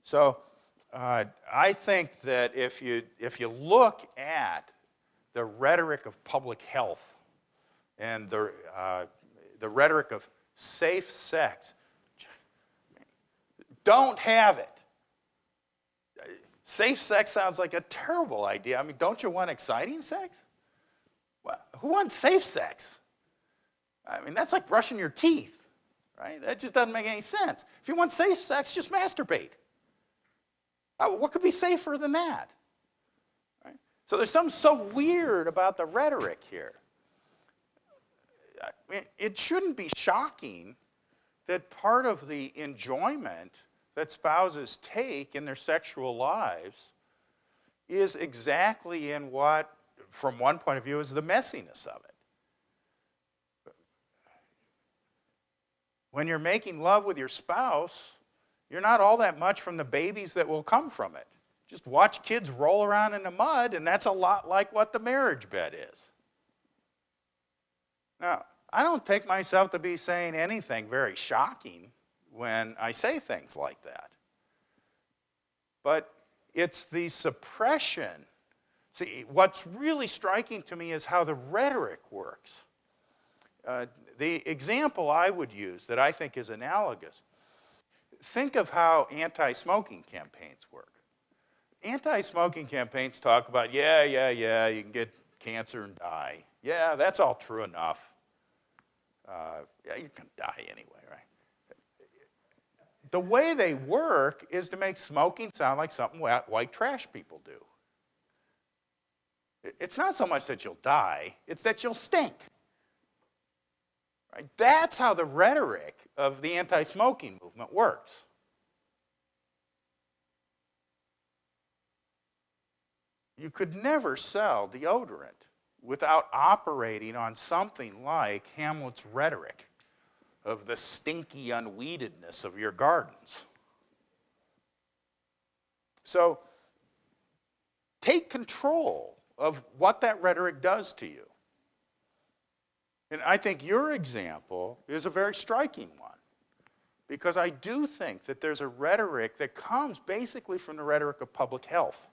So I think that if you look at the rhetoric of public health and the rhetoric of safe sex, don't have it. Safe sex sounds like a terrible idea. I mean, don't you want exciting sex? Well, who wants safe sex? I mean, that's like brushing your teeth, right? That just doesn't make any sense. If you want safe sex, just masturbate. What could be safer than that? Right? So there's something so weird about the rhetoric here. I mean, it shouldn't be shocking that part of the enjoyment that spouses take in their sexual lives is exactly in what, from one point of view, is the messiness of it. When you're making love with your spouse, you're not all that much from the babies that will come from it. Just watch kids roll around in the mud, and that's a lot like what the marriage bed is. Now, I don't take myself to be saying anything very shocking when I say things like that. But it's the suppression. See, what's really striking to me is how the rhetoric works. The example I would use that I think is analogous, think of how anti-smoking campaigns work. Anti-smoking campaigns talk about, yeah, you can get cancer and die. Yeah, that's all true enough. Yeah, you can die anyway, right? The way they work is to make smoking sound like something white trash people do. It's not so much that you'll die, it's that you'll stink. Right? That's how the rhetoric of the anti-smoking movement works. You could never sell deodorant without operating on something like Hamlet's rhetoric of the stinky unweededness of your gardens. So take control of what that rhetoric does to you. And I think your example is a very striking one, because I do think that there's a rhetoric that comes basically from the rhetoric of public health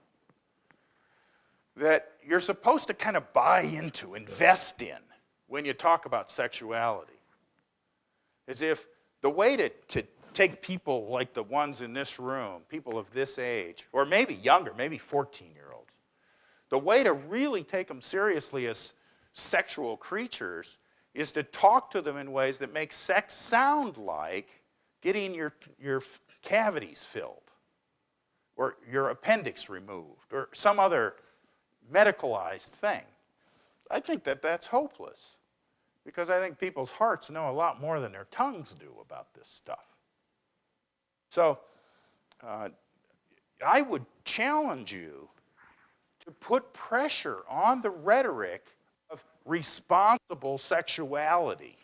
that you're supposed to kind of buy into, invest in, when you talk about sexuality. As if the way to take people like the ones in this room, people of this age, or maybe younger, maybe 14-year-olds, the way to really take them seriously as sexual creatures is to talk to them in ways that make sex sound like getting your cavities filled, or your appendix removed, or some other medicalized thing. I think that that's hopeless, because I think people's hearts know a lot more than their tongues do about this stuff. So I would challenge you to put pressure on the rhetoric of responsible sexuality.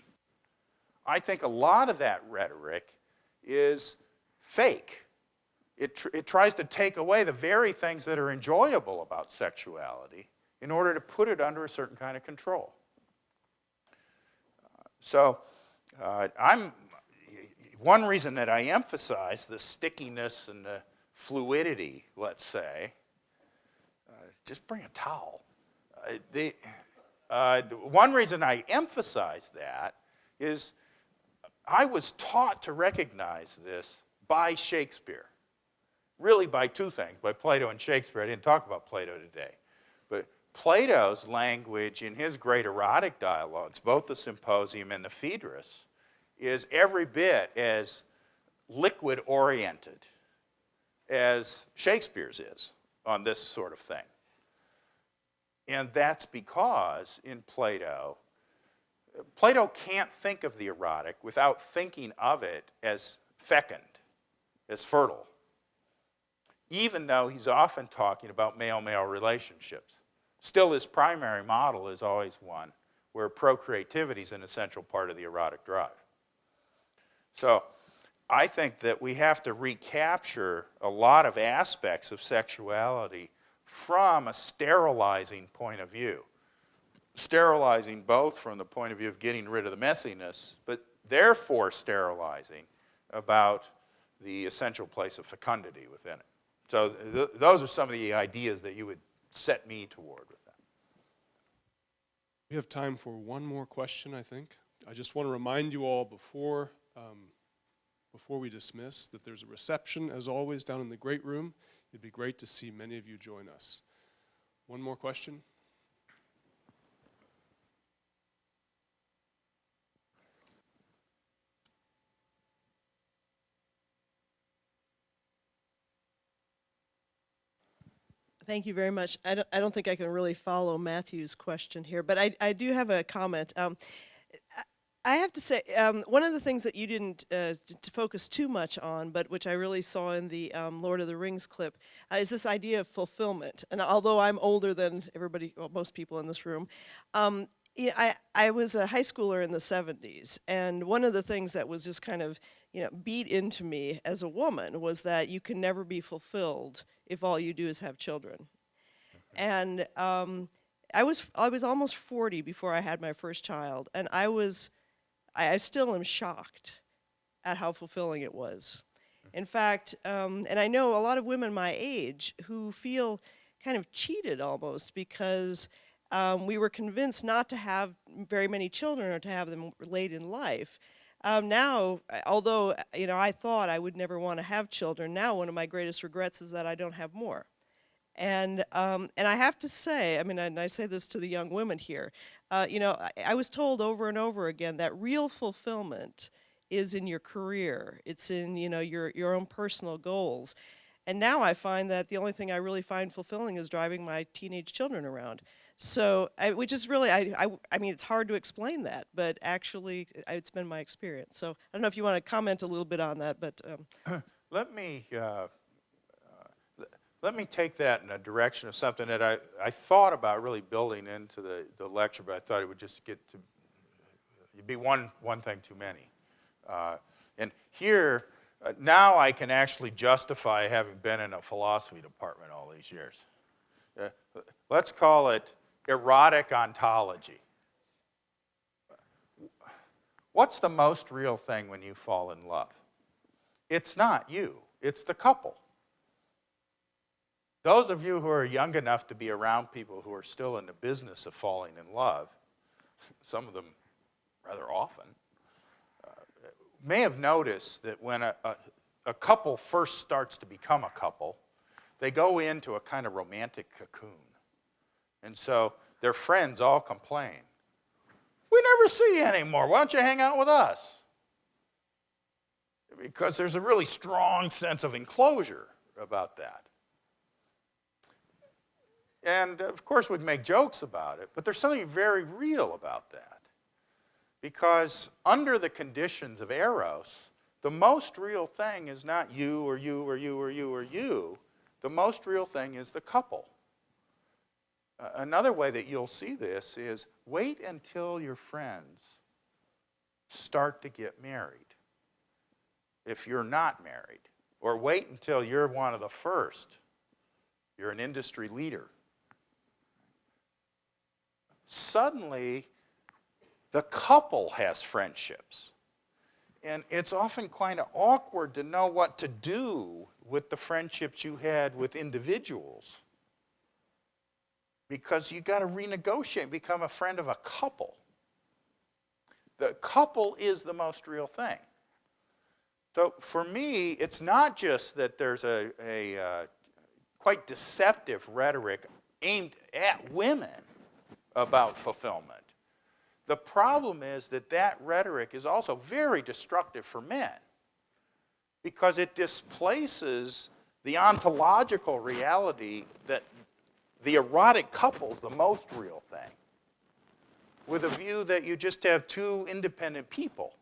I think a lot of that rhetoric is fake. It tries to take away the very things that are enjoyable about sexuality in order to put it under a certain kind of control. One reason that I emphasize the stickiness and the fluidity, let's say, just bring a towel. One reason I emphasize that is I was taught to recognize this by Shakespeare. Really by two things, by Plato and Shakespeare. I didn't talk about Plato today. But Plato's language in his great erotic dialogues, both the Symposium and the Phaedrus, is every bit as liquid-oriented as Shakespeare's is on this sort of thing. And that's because in Plato can't think of the erotic without thinking of it as fecund, as fertile, even though he's often talking about male-male relationships. Still, his primary model is always one where procreativity is an essential part of the erotic drive. So I think that we have to recapture a lot of aspects of sexuality from a sterilizing point of view. Sterilizing both from the point of view of getting rid of the messiness, but therefore sterilizing about the essential place of fecundity within it. So those are some of the ideas that you would set me toward with that. We have time for one more question, I think. I just want to remind you all before we dismiss that there's a reception, as always, down in the great room. It'd be great to see many of you join us. One more question? Thank you very much. I don't think I can really follow Matthew's question here, but I do have a comment. I have to say, one of the things that you didn't focus too much on, but which I really saw in the Lord of the Rings clip, is this idea of fulfillment. And although I'm older than everybody, well, most people in this room, I was a high schooler in the 70s, and one of the things that was just kind of beat into me as a woman was that you can never be fulfilled if all you do is have children. And I was almost 40 before I had my first child, and I still am shocked at how fulfilling it was. In fact, and I know a lot of women my age who feel kind of cheated almost because we were convinced not to have very many children or to have them late in life. Now, although I thought I would never want to have children, now one of my greatest regrets is that I don't have more. And I have to say, I mean, and I say this to the young women here, I was told over and over again that real fulfillment is in your career. It's in your own personal goals. And now I find that the only thing I really find fulfilling is driving my teenage children around. So, which is really, I mean, it's hard to explain that, but actually, it's been my experience. So, I don't know if you want to comment a little bit on that, but Let me take that in a direction of something that I thought about really building into the lecture, but I thought it would just it'd be one thing too many. And here, now I can actually justify having been in a philosophy department all these years. Let's call it erotic ontology. What's the most real thing when you fall in love? It's not you, it's the couple. Those of you who are young enough to be around people who are still in the business of falling in love, some of them rather often, may have noticed that when a couple first starts to become a couple, they go into a kind of romantic cocoon. And so their friends all complain. We never see you anymore. Why don't you hang out with us? Because there's a really strong sense of enclosure about that. And of course we'd make jokes about it, but there's something very real about that. Because under the conditions of eros, the most real thing is not you or you or you or you or you. The most real thing is the couple. Another way that you'll see this is wait until your friends start to get married, if you're not married. Or wait until you're one of the first. You're an industry leader. Suddenly, the couple has friendships. And it's often kind of awkward to know what to do with the friendships you had with individuals, because you got to renegotiate and become a friend of a couple. The couple is the most real thing. So for me, it's not just that there's a quite deceptive rhetoric aimed at women about fulfillment. The problem is that that rhetoric is also very destructive for men because it displaces the ontological reality that the erotic couple is the most real thing, with a view that you just have two independent people.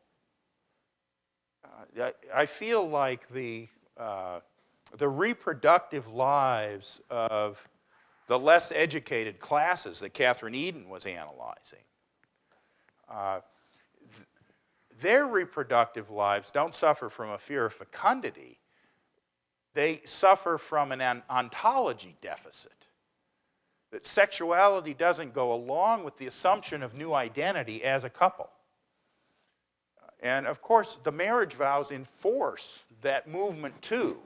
I feel like the reproductive lives of the less educated classes that Catherine Eden was analyzing, their reproductive lives don't suffer from a fear of fecundity. They suffer from an ontology deficit. That sexuality doesn't go along with the assumption of new identity as a couple. And of course, the marriage vows enforce that movement to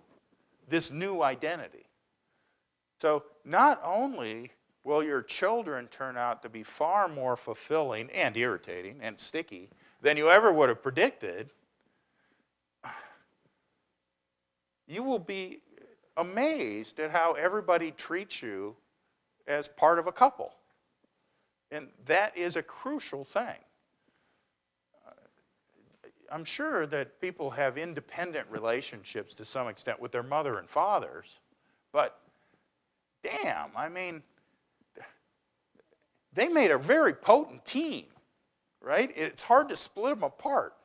this new identity. So not only will your children turn out to be far more fulfilling and irritating and sticky than you ever would have predicted, you will be amazed at how everybody treats you as part of a couple. And that is a crucial thing. I'm sure that people have independent relationships to some extent with their mother and fathers, but damn, I mean, they made a very potent team, right? It's hard to split them apart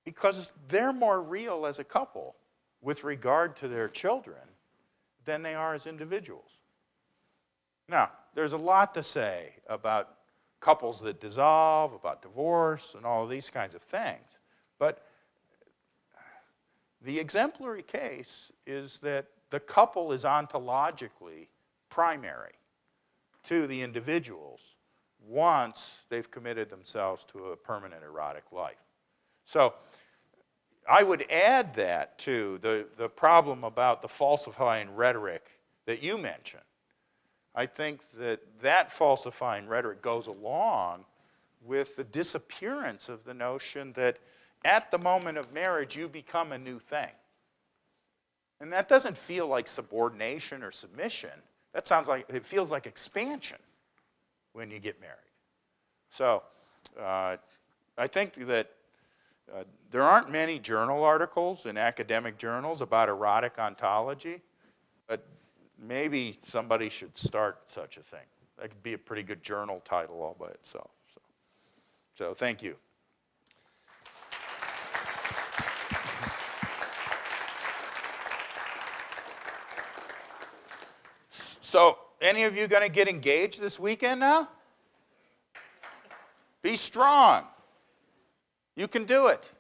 because they're more real as a couple with regard to their children than they are as individuals. Now, there's a lot to say about couples that dissolve, about divorce, and all of these kinds of things. But the exemplary case is that the couple is ontologically primary to the individuals once they've committed themselves to a permanent erotic life. So I would add that to the problem about the falsifying rhetoric that you mentioned. I think that that falsifying rhetoric goes along with the disappearance of the notion that at the moment of marriage you become a new thing. And that doesn't feel like subordination or submission. That sounds like, it feels like expansion when you get married. So I think that there aren't many journal articles in academic journals about erotic ontology, but maybe somebody should start such a thing. That could be a pretty good journal title all by itself. So thank you. So, any of you going to get engaged this weekend now? Be strong. You can do it.